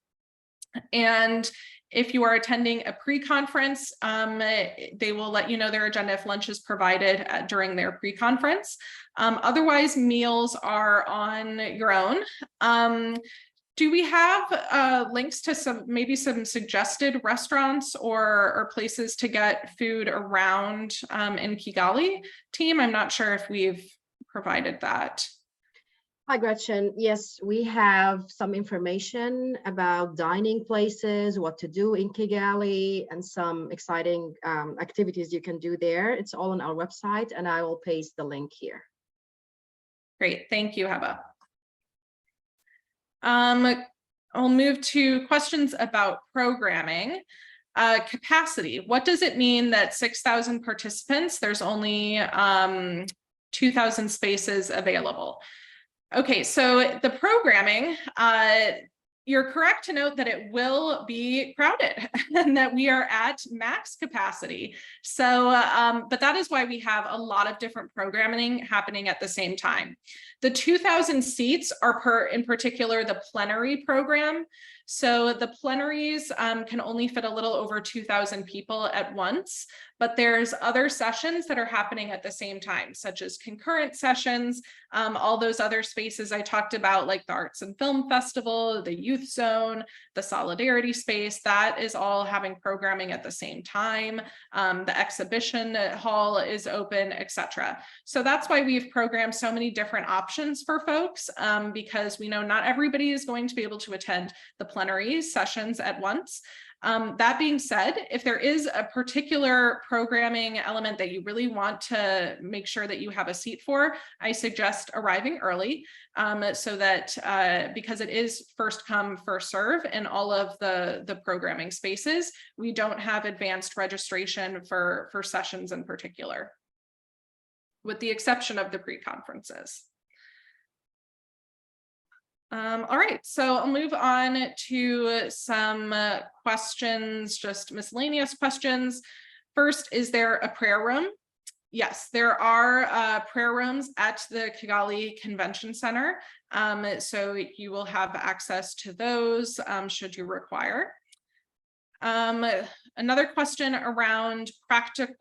And if you are attending a pre-conference, they will let you know their agenda if lunch is provided during their pre-conference. Otherwise, meals are on your own. Do we have links to maybe some suggested restaurants or places to get food around in Kigali, team? I'm not sure if we've provided that. Hi, Gretchen. Yes, we have some information about dining places, what to do in Kigali, and some exciting activities you can do there. It's all on our website, and I will paste the link here. Great, thank you, Heba. I'll move to questions about programming. Capacity. What does it mean that 6,000 participants, there's only 2,000 spaces available? Okay, so the programming, You're correct to note that it will be crowded and that we are at max capacity. So, but that is why we have a lot of different programming happening at the same time. The 2,000 seats are in particular, the plenary program. So the plenaries can only fit a little over 2,000 people at once, but there's other sessions that are happening at the same time, such as concurrent sessions, all those other spaces I talked about, like the Arts and Film Festival, the Youth Zone, the Solidarity Space, that is all having programming at the same time. The exhibition hall is open, etc. So that's why we've programmed so many different options for folks, because we know not everybody is going to be able to attend the plenary sessions at once. That being said, if there is a particular programming element that you really want to make sure that you have a seat for, I suggest arriving early, so that because it is first come, first serve in all of the programming spaces, we don't have advanced registration for sessions in particular, with the exception of the pre-conferences. All right, so I'll move on to some questions, just miscellaneous questions. First, is there a prayer room? Yes, there are prayer rooms at the Kigali Convention Center. So you will have access to those should you require. Another question around practical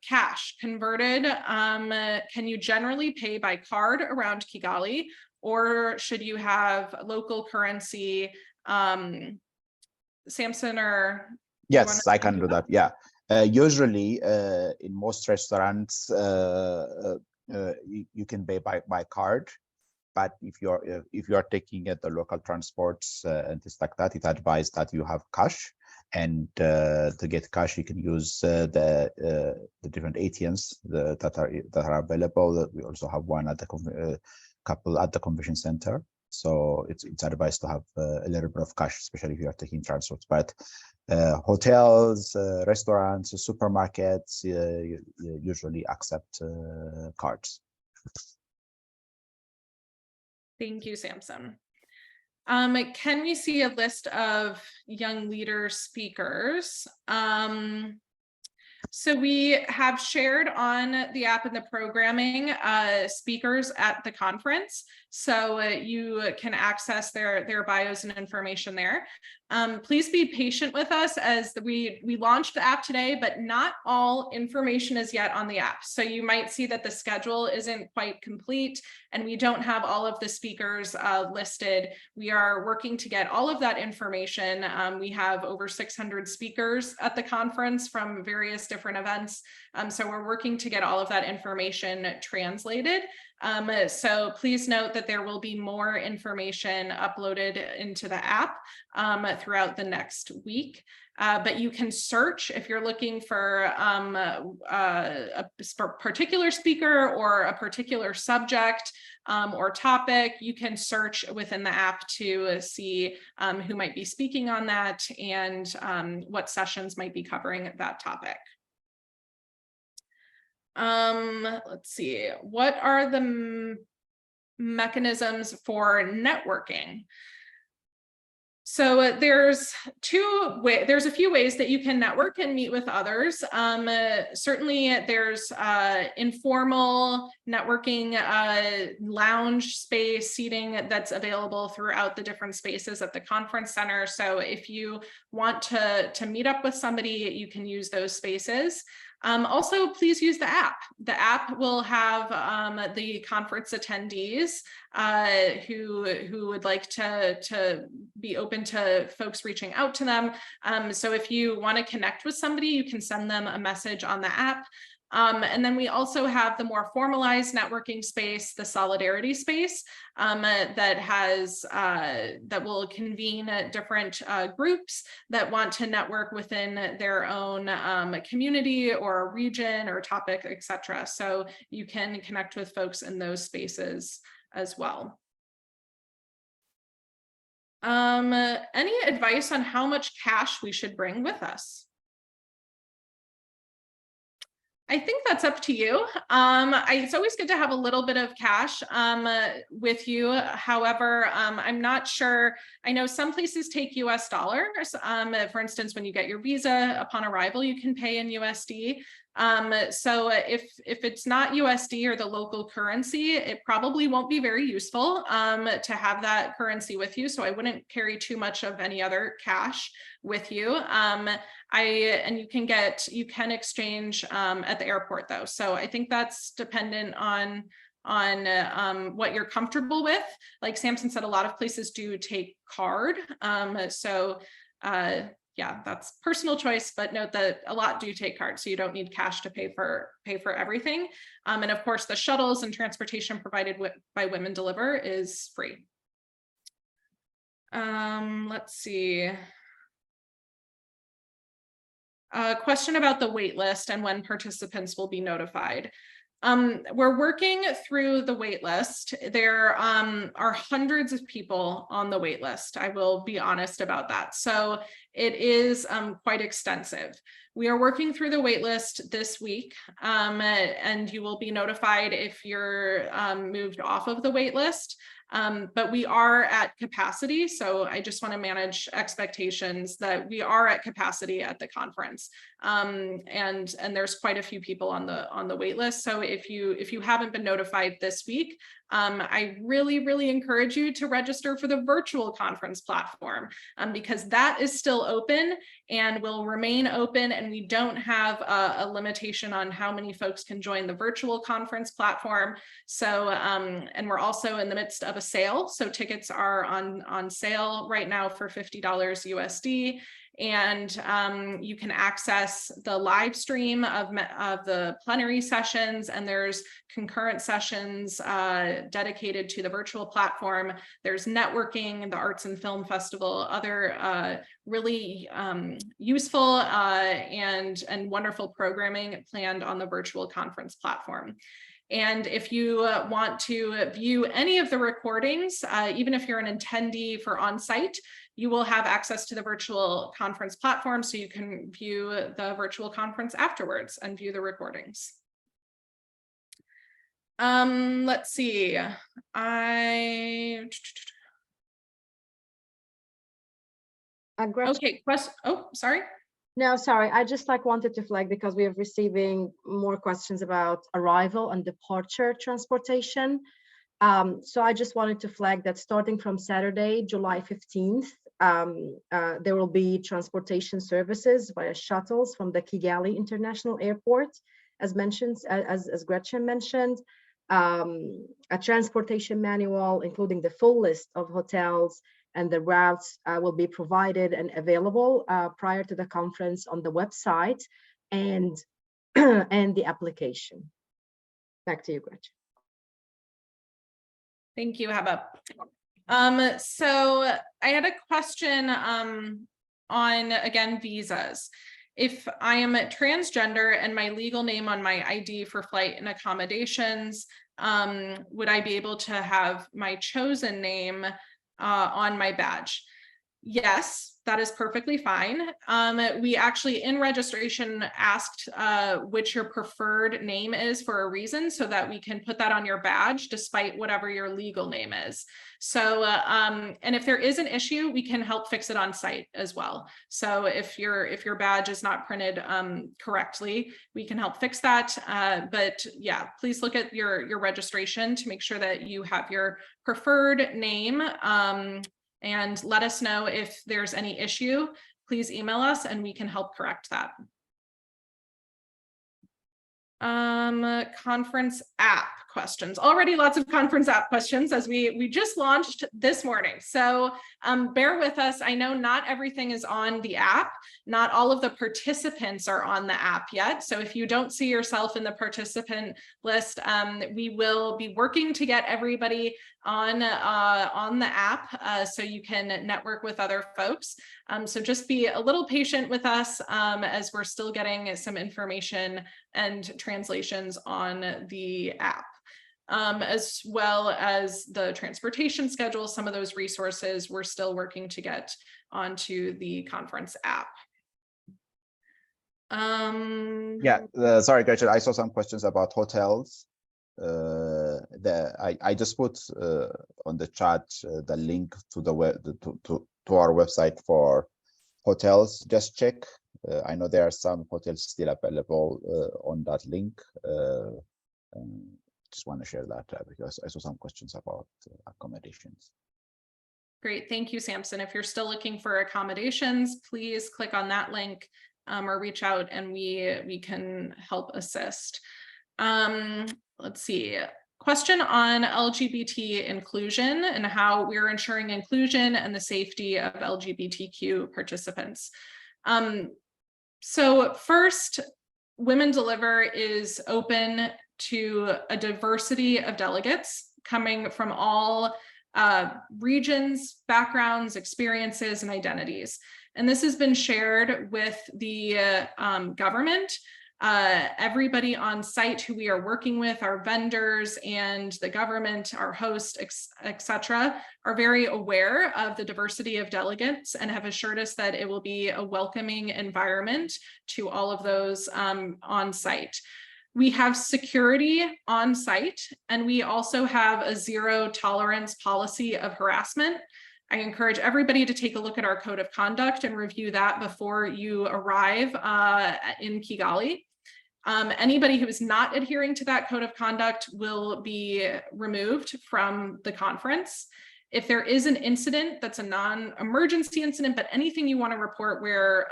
cash converted. Can you generally pay by card around Kigali, or should you have local currency? Samson, or yes, I can do that. Yeah, usually in most restaurants you can pay by card, but if you're taking it the local transports and things like that, it's advised that you have cash. And to get cash, you can use the different ATMs that are available. We also have one at the couple at the convention center. So it's advised to have a little bit of cash, especially if you are taking transport. But hotels, restaurants, supermarkets usually accept cards. Thank you, Samson. Can we see a list of young leader speakers? So we have shared on the app and the programming speakers at the conference. So you can access their bios and information there. Please be patient with us as we launched the app today, but not all information is yet on the app. So you might see that the schedule isn't quite complete and we don't have all of the speakers listed. We are working to get all of that information. We have over 600 speakers at the conference from various different events. So we're working to get all of that information translated. So please note that there will be more information uploaded into the app throughout the next week. But you can search if you're looking for a particular speaker or a particular subject or topic. You can search within the app to see who might be speaking on that and what sessions might be covering that topic. Let's see, what are the mechanisms for networking? So there's a few ways that you can network and meet with others. Certainly there's informal networking, lounge space seating that's available throughout the different spaces at the conference center. So if you want to meet up with somebody, you can use those spaces. Also, please use the app. The app will have the conference attendees who would like to be open to folks reaching out to them. So if you want to connect with somebody, you can send them a message on the app. And then we also have the more formalized networking space, the Solidarity space, that will convene different groups that want to network within their own community or region or topic, etc. So you can connect with folks in those spaces as well. Any advice on how much cash we should bring with us? I think that's up to you. It's always good to have a little bit of cash with you. However, I'm not sure. I know some places take US dollars. For instance, when you get your visa upon arrival, you can pay in USD. So if it's not USD or the local currency, it probably won't be very useful to have that currency with you. So I wouldn't carry too much of any other cash with you. And you can exchange at the airport though. So I think that's dependent on what you're comfortable with. Like Samson said, a lot of places do take card. Yeah, that's personal choice, but note that a lot do take cards, so you don't need cash to pay for everything. And of course, the shuttles and transportation provided by Women Deliver is free. Let's see. A question about the wait list and when participants will be notified. We're working through the wait list. There are hundreds of people on the wait list. I will be honest about that. So it is quite extensive. We are working through the wait list this week, and you will be notified if you're moved off of the wait list. But we are at capacity. So I just want to manage expectations that we are at capacity at the conference. And there's quite a few people on the wait list. So if you haven't been notified this week, I really encourage you to register for the virtual conference platform, because that is still open and will remain open. And we don't have a limitation on how many folks can join the virtual conference platform. So, and we're also in the midst of a sale. So tickets are on sale right now for $50 USD. And you can access the live stream of the plenary sessions, and there's concurrent sessions dedicated to the virtual platform. There's networking, the Arts and Film Festival, other really useful and wonderful programming planned on the virtual conference platform. And if you want to view any of the recordings, even if you're an attendee for on-site, you will have access to the virtual conference platform, so you can view the virtual conference afterwards and view the recordings. Let's see. Okay, question. Oh, sorry. No, sorry. I just wanted to flag, because we are receiving more questions about arrival and departure transportation. So I just wanted to flag that starting from Saturday, July 15th, there will be transportation services via shuttles from the Kigali International Airport, as mentioned, as Gretchen mentioned. A transportation manual, including the full list of hotels and the routes, will be provided and available prior to the conference on the website and and the application. Back to you, Gretchen. Thank you, Heba. So I had a question on, again, visas. If I am transgender and my legal name on my ID for flight and accommodations, would I be able to have my chosen name on my badge? Yes, that is perfectly fine. We actually in registration asked which your preferred name is for a reason, so that we can put that on your badge despite whatever your legal name is. So, and if there is an issue, we can help fix it on site as well. So if your badge is not printed correctly, we can help fix that. But yeah, please look at your registration to make sure that you have your preferred name. And let us know if there's any issue. Please email us and we can help correct that. Conference app questions. Already lots of conference app questions, as we just launched this morning. So bear with us. I know not everything is on the app. Not all of the participants are on the app yet. So if you don't see yourself in the participant list, we will be working to get everybody on the app so you can network with other folks. So just be a little patient with us as we're still getting some information and translations on the app. As well as the transportation schedule, some of those resources we're still working to get onto the conference app. Yeah, sorry, Gretchen, I saw some questions about hotels. I just put on the chat the link to the web to our website for hotels. Just check. I know there are some hotels still available on that link. Just want to share that because I saw some questions about accommodations. Great, thank you, Samson. If you're still looking for accommodations, please click on that link or reach out and we can help assist. Let's see. Question on LGBT inclusion and how we're ensuring inclusion and the safety of LGBTQ participants. So first, Women Deliver is open to a diversity of delegates coming from all regions, backgrounds, experiences, and identities. And this has been shared with the government. Everybody on site who we are working with, our vendors and the government, our host, etc., are very aware of the diversity of delegates and have assured us that it will be a welcoming environment to all of those on site. We have security on site, and we also have a zero tolerance policy of harassment. I encourage everybody to take a look at our code of conduct and review that before you arrive in Kigali. Anybody who is not adhering to that code of conduct will be removed from the conference. If there is an incident that's a non-emergency incident, but anything you want to report where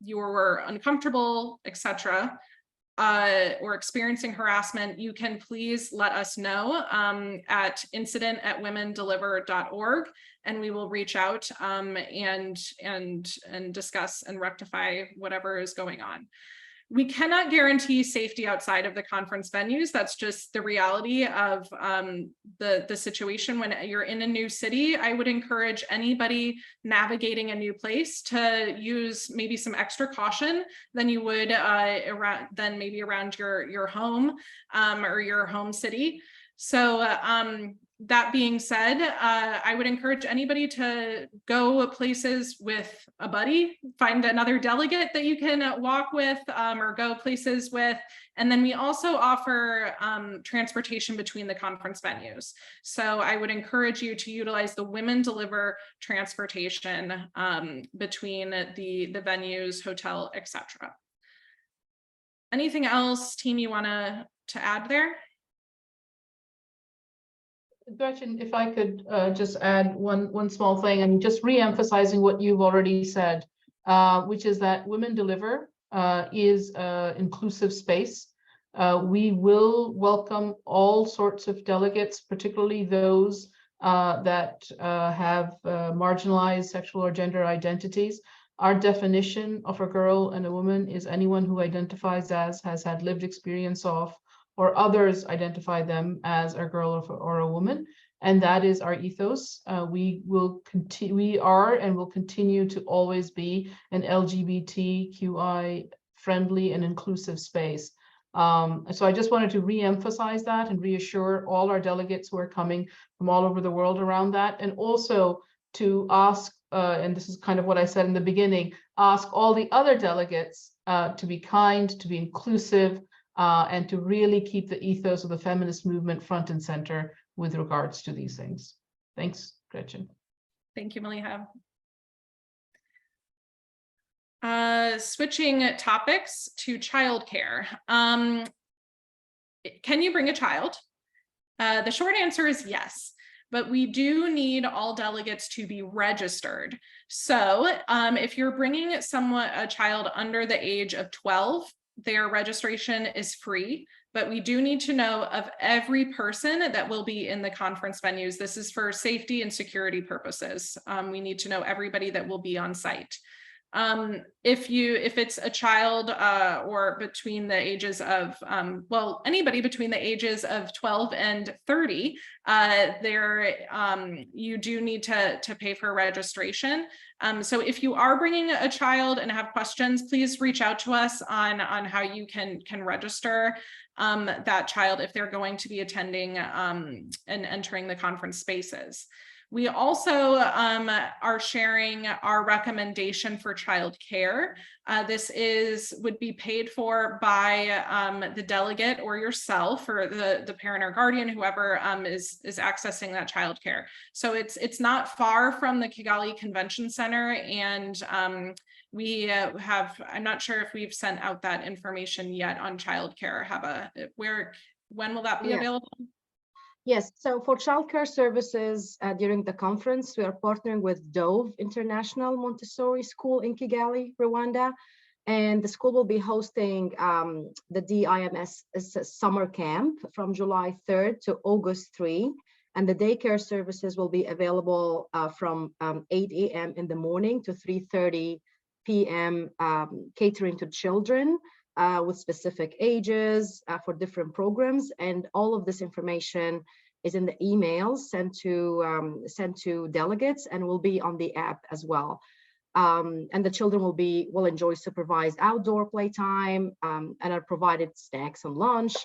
you were uncomfortable, etc., or experiencing harassment, you can please let us know at incident@womendeliver.org, and we will reach out and discuss and rectify whatever is going on. We cannot guarantee safety outside of the conference venues. That's just the reality of the situation when you're in a new city. I would encourage anybody navigating a new place to use maybe some extra caution than you would maybe around your home or your home city. So that being said, I would encourage anybody to go places with a buddy, find another delegate that you can walk with or go places with. And then we also offer transportation between the conference venues. So I would encourage you to utilize the Women Deliver transportation between the venues, hotel, etc. Anything else, team, you want to add there? Gretchen, if I could just add one small thing, and just re-emphasizing what you've already said, which is that Women Deliver is an inclusive space. We will welcome all sorts of delegates, particularly those that have marginalized sexual or gender identities. Our definition of a girl and a woman is anyone who identifies as, has had lived experience of, or others identify them as a girl or a woman, and that is our ethos. We are and will continue to always be an LGBTQI friendly and inclusive space. So I just wanted to re-emphasize that and reassure all our delegates who are coming from all over the world around that, and also to ask, and this is kind of what I said in the beginning, ask all the other delegates to be kind, to be inclusive, and to really keep the ethos of the feminist movement front and center with regards to these things. Thanks, Gretchen. Thank you, Maliha. Switching topics to childcare. Can you bring a child? The short answer is yes, but we do need all delegates to be registered. So if you're bringing a child under the age of 12, their registration is free, but we do need to know of every person that will be in the conference venues. This is for safety and security purposes. We need to know everybody that will be on site. If it's a child or between the ages of, well, anybody between the ages of 12 and 30, you do need to pay for registration. So if you are bringing a child and have questions, please reach out to us on how you can register that child if they're going to be attending and entering the conference spaces. We also are sharing our recommendation for childcare. This would be paid for by the delegate or yourself, or the parent or guardian, whoever is accessing that childcare. So it's not far from the Kigali Convention Center, and we have, I'm not sure if we've sent out that information yet on childcare. When will that be available? Yes, so for childcare services during the conference, we are partnering with Dove International Montessori School in Kigali, Rwanda. And the school will be hosting the DIMS summer camp from July 3rd to August 3. And the daycare services will be available from 8 a.m. in the morning to 3:30 p.m. Catering to children with specific ages for different programs. And all of this information is in the emails sent to delegates and will be on the app as well. And the children will enjoy supervised outdoor playtime and are provided snacks and lunch.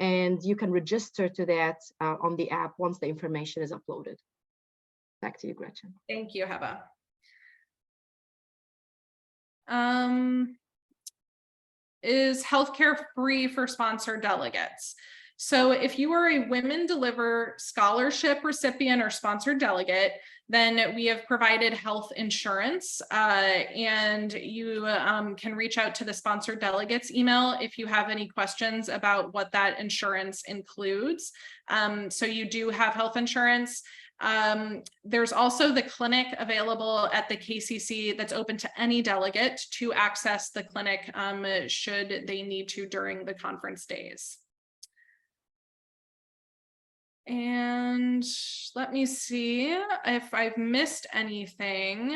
And you can register to that on the app once the information is uploaded. Back to you, Gretchen. Thank you, Heba. Is healthcare free for sponsored delegates? So if you are a Women Deliver Scholarship recipient or sponsored delegate, then we have provided health insurance, and you can reach out to the sponsored delegates email if you have any questions about what that insurance includes. So you do have health insurance. There's also the clinic available at the KCC that's open to any delegate to access the clinic should they need to during the conference days. And let me see if I've missed anything.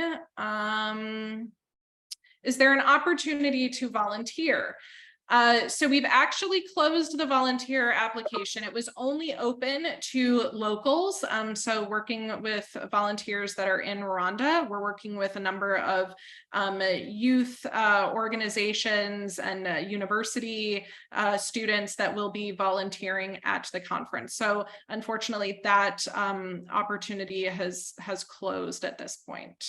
Is there an opportunity to volunteer? So we've actually closed the volunteer application. It was only open to locals. So working with volunteers that are in Rwanda, we're working with a number of youth organizations and university students that will be volunteering at the conference. So unfortunately, that opportunity has closed at this point.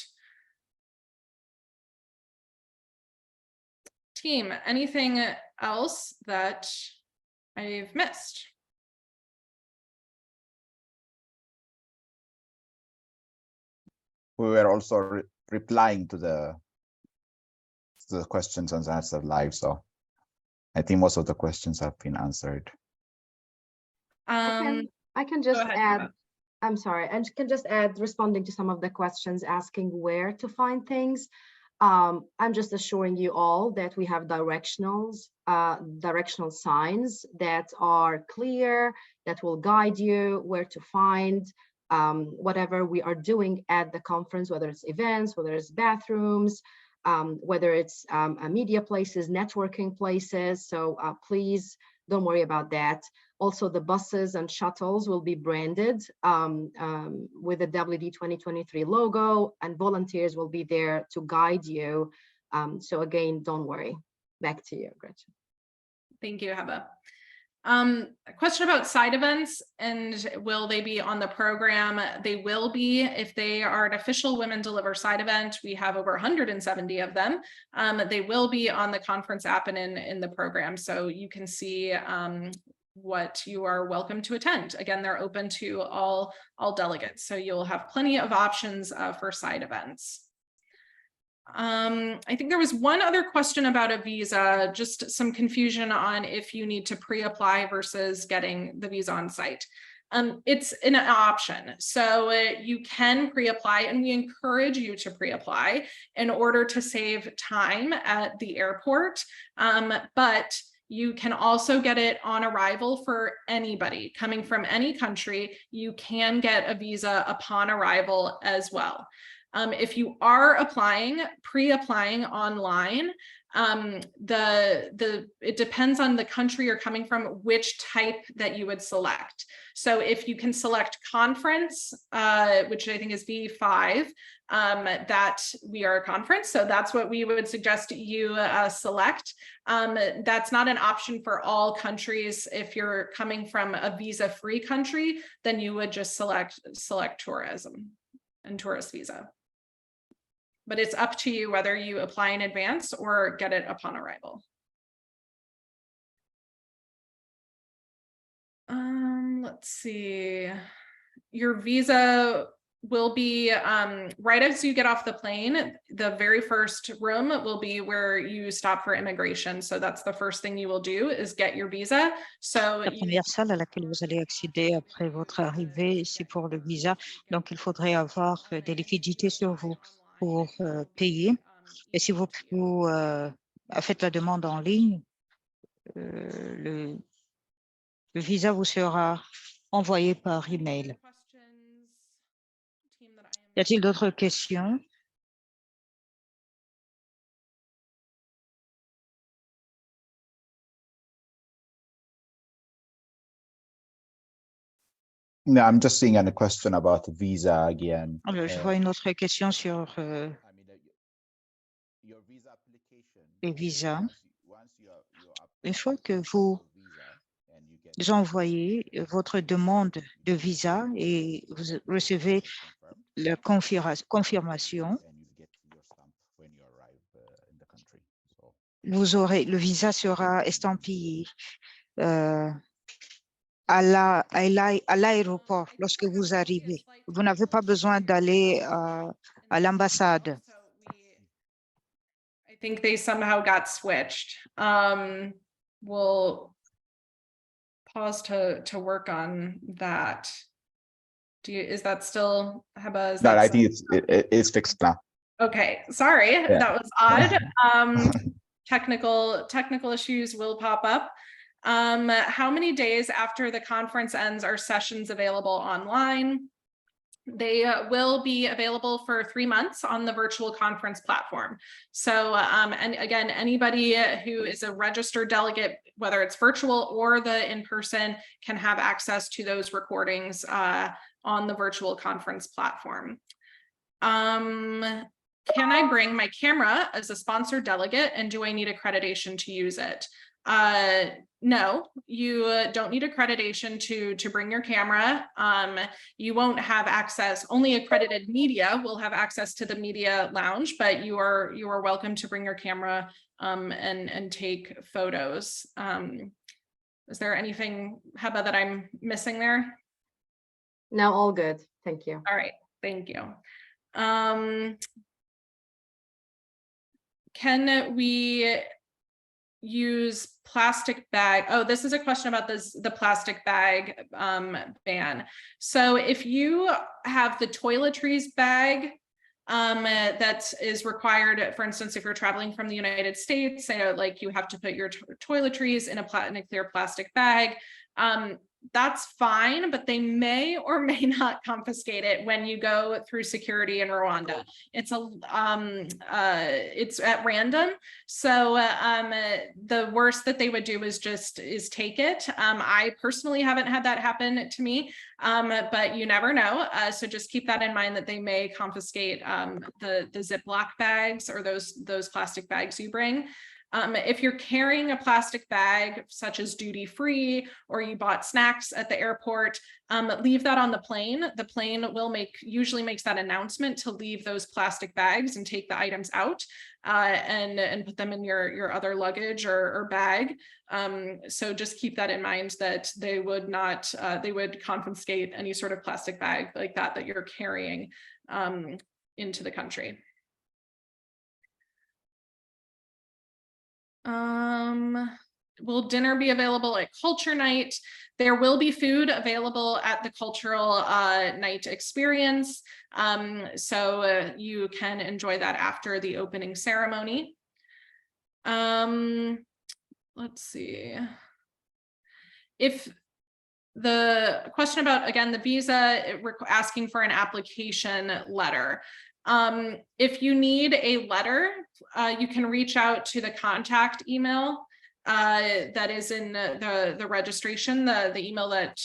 Team, anything else that I've missed? We were also replying to the questions and answers live, so I think most of the questions have been answered. I can just ahead, add. Eva. I'm sorry, I can just add, responding to some of the questions asking where to find things. I'm just assuring you all that we have directional signs that are clear, that will guide you where to find whatever we are doing at the conference, whether it's events, whether it's bathrooms, whether it's media places, networking places. So please don't worry about that. Also, the buses and shuttles will be branded with the WD2023 logo, and volunteers will be there to guide you. So again, don't worry. Back to you, Gretchen. Thank you, Heba. A question about side events, and will they be on the program? They will be. If they are an official Women Deliver side event, we have over 170 of them. They will be on the conference app and in the program, so you can see what you are welcome to attend. Again, they're open to all delegates, so you'll have plenty of options for side events. I think there was one other question about a visa, just some confusion on if you need to pre-apply versus getting the visa on site. It's an option, so you can pre-apply, and we encourage you to pre-apply in order to save time at the airport, but you can also get it on arrival for anybody coming from any country. You can get a visa upon arrival as well. If you are pre-applying online, it depends on the country you're coming from, which type that you would select. So if you can select conference, which I think is V5, that we are a conference, so that's what we would suggest you select. That's not an option for all countries. If you're coming from a visa-free country, then you would just select tourism. and tourist visa. But it's up to you whether you apply in advance or get it upon arrival. Let's see. Your visa will be right as you get off the plane. The very first room will be where you stop for immigration. So that's the first thing you will do is get your visa. So La première salle à laquelle vous allez accéder après votre arrivée, c'est pour le visa. Donc, il faudrait avoir des liquidités sur vous pour payer. Et si vous faites la demande en ligne, le visa vous sera envoyé par email. Y a-t-il d'autres questions? No, I'm just seeing a question about visa again. Alors, je vois une autre question sur les visas. Une fois que vous envoyez votre demande de visa et vous recevez la confirmation, vous aurez, le visa sera estampillé à l'aéroport lorsque vous arrivez. Vous n'avez pas besoin d'aller à l'ambassade. I think they somehow got switched. We'll pause to work on that. Is that still Heba? No, I think it's fixed now. Okay, sorry, Yeah. that was odd. Technical issues will pop up. How many days after the conference ends are sessions available online? They will be available for 3 months on the virtual conference platform. So, and again, anybody who is a registered delegate, whether it's virtual or the in-person, can have access to those recordings on the virtual conference platform. Can I bring my camera as a sponsored delegate, and do I need accreditation to use it? No, you don't need accreditation to bring your camera. You won't have access, only accredited media will have access to the media lounge, but you are welcome to bring your camera and take photos. Is there anything, Heba, that I'm missing there? No, all good. Thank you. All right, thank you. Can we use plastic bag? Oh, this is a question about the plastic bag ban. So if you have the toiletries bag that is required, for instance, if you're traveling from the United States, like you have to put your toiletries in a clear plastic bag, that's fine, but they may or may not confiscate it when you go through security in Rwanda. It's at random. So the worst that they would do is take it. I personally haven't had that happen to me, but you never know. So just keep that in mind, that they may confiscate the Ziploc bags or those plastic bags you bring. If you're carrying a plastic bag, such as duty free, or you bought snacks at the airport, leave that on the plane. The plane usually makes that announcement to leave those plastic bags and take the items out and put them in your other luggage or bag. So just keep that in mind, that they would confiscate any sort of plastic bag like that you're carrying into the country. Will dinner be available at culture night? There will be food available at the cultural night experience. So you can enjoy that after the opening ceremony. Let's see. If the question about, again, the visa, asking for an application letter. If you need a letter, you can reach out to the contact email that is in the registration, the email that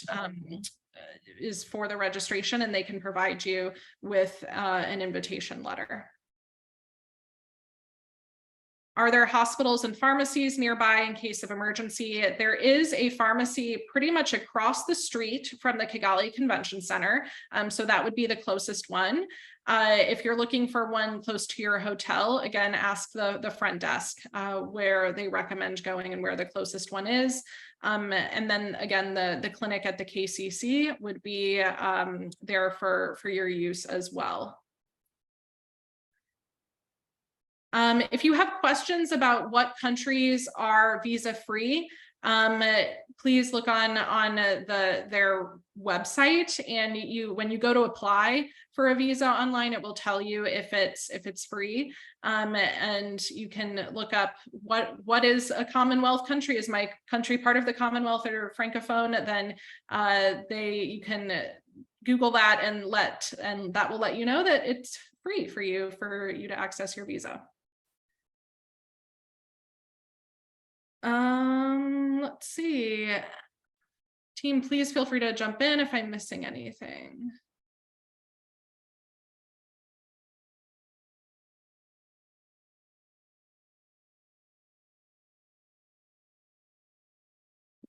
is for the registration, and they can provide you with an invitation letter. Are there hospitals and pharmacies nearby in case of emergency? There is a pharmacy pretty much across the street from the Kigali Convention Center. So that would be the closest one. If you're looking for one close to your hotel, again, ask the front desk where they recommend going and where the closest one is. And then again, the clinic at the KCC would be there for your use as well. If you have questions about what countries are visa-free, please look on their website, and when you go to apply for a visa online, it will tell you if it's free, and you can look up what is a Commonwealth country. Is my country part of the Commonwealth or Francophone? Then you can Google that, and that will let you know that it's free for you to access your visa. Let's see. Team, please feel free to jump in if I'm missing anything.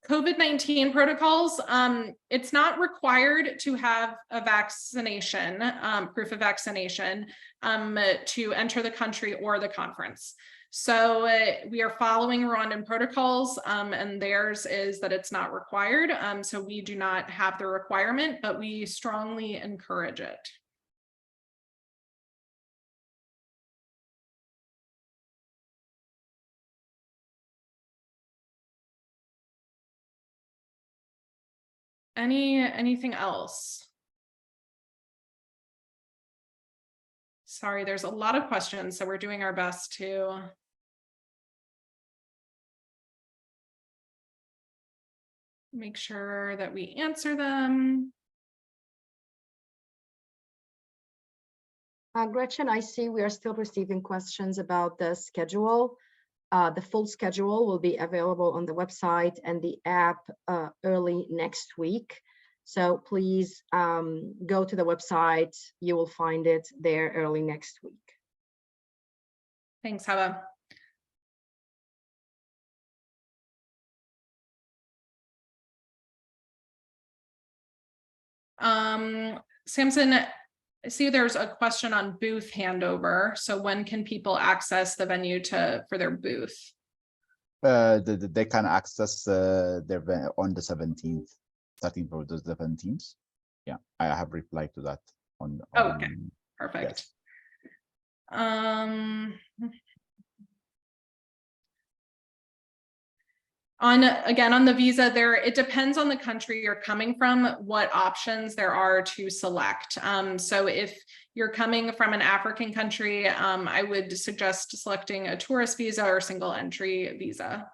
COVID-19 protocols, it's not required to have a vaccination, proof of vaccination, to enter the country or the conference. So we are following Rwandan protocols, and theirs is that it's not required. So we do not have the requirement, but we strongly encourage it. Anything else? Sorry, there's a lot of questions, so we're doing our best to make sure that we answer them. Gretchen, I see we are still receiving questions about the schedule. The full schedule will be available on the website and the app early next week. So please go to the website. You will find it there early next week. Thanks, Hava. Samson, I see there's a question on booth handover. So when can people access the venue for their booth? They can access their on the 17th, starting from the 17th. Yeah, I have replied to that on okay, perfect. Yes. Again, on the visa, it depends on the country you're coming from, what options there are to select. So if you're coming from an African country, I would suggest selecting a tourist visa or single entry visa.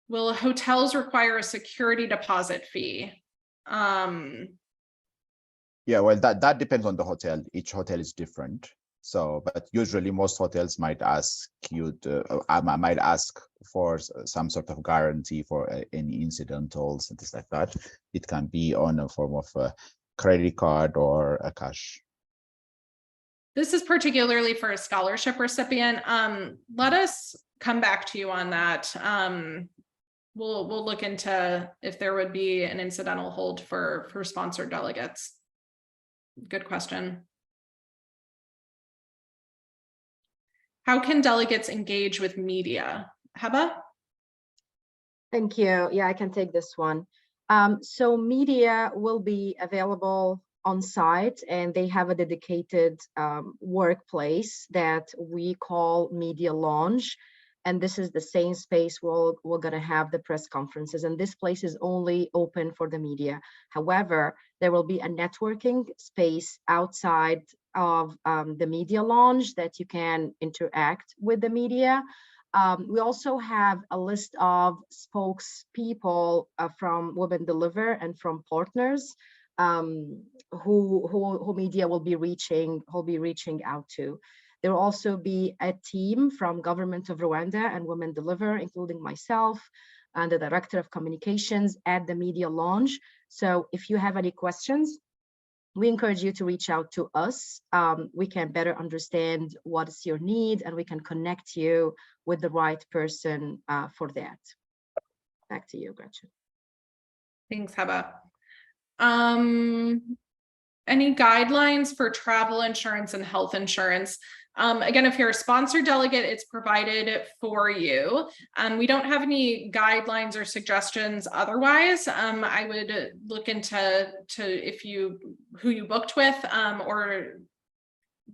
Will hotels require a security deposit fee? Yeah, well, that depends on the hotel. Each hotel is different. So, but usually most hotels might ask you might ask for some sort of guarantee for any incidentals and things like that. It can be on a form of a credit card or a cash. This is particularly for a scholarship recipient. Let us come back to you on that. We'll look into if there would be an incidental hold for sponsored delegates. Good question. How can delegates engage with media? Heba? Thank you. Yeah, I can take this one. So media will be available on site, and they have a dedicated workplace that we call Media Lounge. And this is the same space we're going to have the press conferences. And this place is only open for the media. However, there will be a networking space outside of the Media Lounge that you can interact with the media. We also have a list of spokespeople from Women Deliver and from partners who media will be reaching out to. There will also be a team from Government of Rwanda and Women Deliver, including myself and the Director of Communications at the Media Lounge. So if you have any questions, we encourage you to reach out to us. We can better understand what is your need, and we can connect you with the right person for that. Back to you, Gretchen. Thanks, Heba. Any guidelines for travel insurance and health insurance? Again, if you're a sponsored delegate, it's provided for you. We don't have any guidelines or suggestions otherwise. I would look into who you booked with, or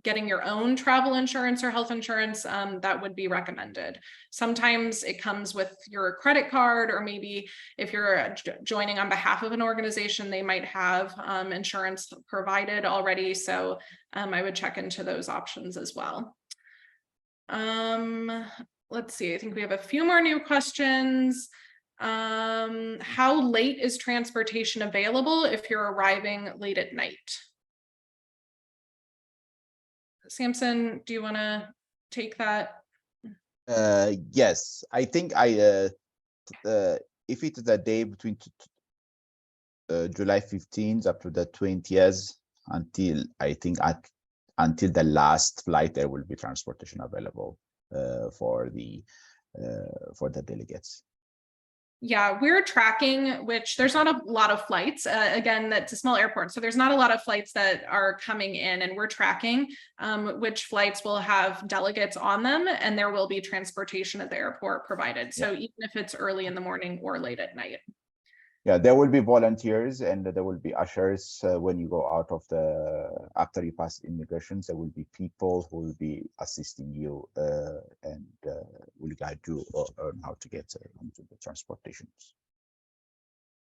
getting your own travel insurance or health insurance, that would be recommended. Sometimes it comes with your credit card, or maybe if you're joining on behalf of an organization, they might have insurance provided already. So I would check into those options as well. Let's see, I think we have a few more new questions. How late is transportation available if you're arriving late at night? Samson, do you want to take that? Yes, I think if it's the day between July 15th up to the 20th, until I think until the last flight, there will be transportation available for the delegates. Yeah, we're tracking, which there's not a lot of flights. Again, that's a small airport, so there's not a lot of flights that are coming in, and we're tracking which flights will have delegates on them, and there will be transportation at the airport provided. So even if it's early in the morning or late at night. Yeah, there will be volunteers and there will be ushers when you go out of after you pass immigrations. There will be people who will be assisting you and will guide you on how to get into the transportations.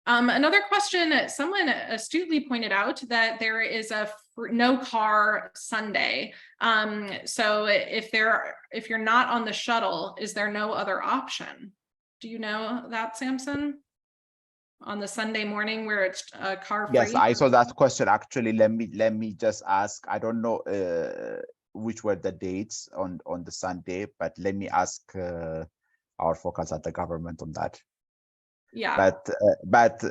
Another question, someone astutely pointed out that there is a no car Sunday. So if you're not on the shuttle, is there no other option? Do you know that, Samson? On the Sunday morning where it's car free? Yes, I saw that question. Actually, let me just ask. I don't know which were the dates on the Sunday, but let me ask our focus at the government on that. Yeah. But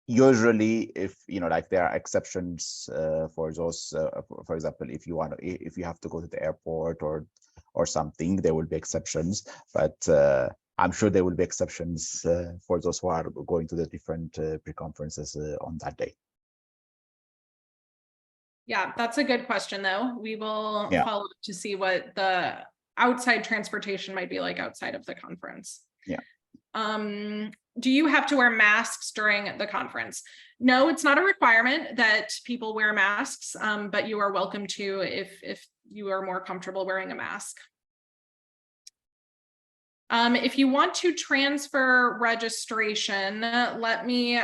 usually, if like there are exceptions for those. For example, if you have to go to the airport or something, there will be exceptions. But I'm sure there will be exceptions for those who are going to the different pre-conferences on that day. Yeah, that's a good question, though. We will follow up to see what the outside transportation might be like outside of the conference. Yeah. Do you have to wear masks during the conference? No, it's not a requirement that people wear masks, but you are welcome to if you are more comfortable wearing a mask. If you want to transfer registration, let me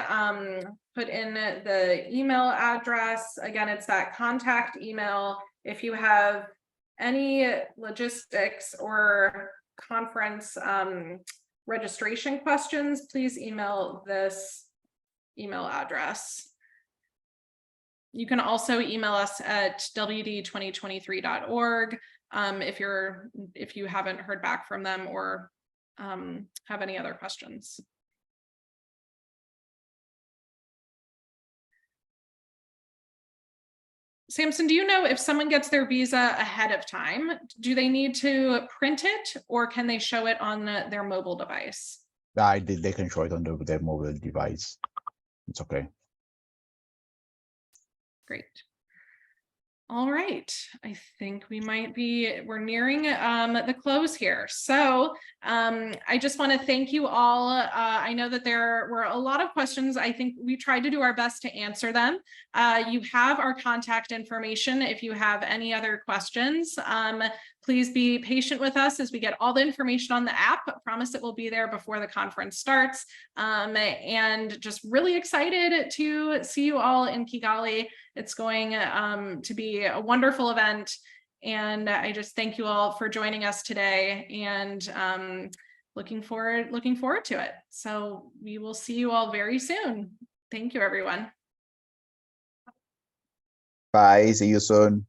put in the email address. Again, it's that contact email. If you have any logistics or conference registration questions, please email this email address. You can also email us at WD2023.org if you haven't heard back from them or have any other questions. Samson, do you know if someone gets their visa ahead of time, do they need to print it or can they show it on their mobile device? They can show it on their mobile device. It's okay. Great. All right, I think we're nearing the close here. So I just want to thank you all. I know that there were a lot of questions. I think we tried to do our best to answer them. You have our contact information if you have any other questions. Please be patient with us as we get all the information on the app. I promise it will be there before the conference starts. And just really excited to see you all in Kigali. It's going to be a wonderful event. And I just thank you all for joining us today and looking forward to it. So we will see you all very soon. Thank you, everyone. Bye. See you soon.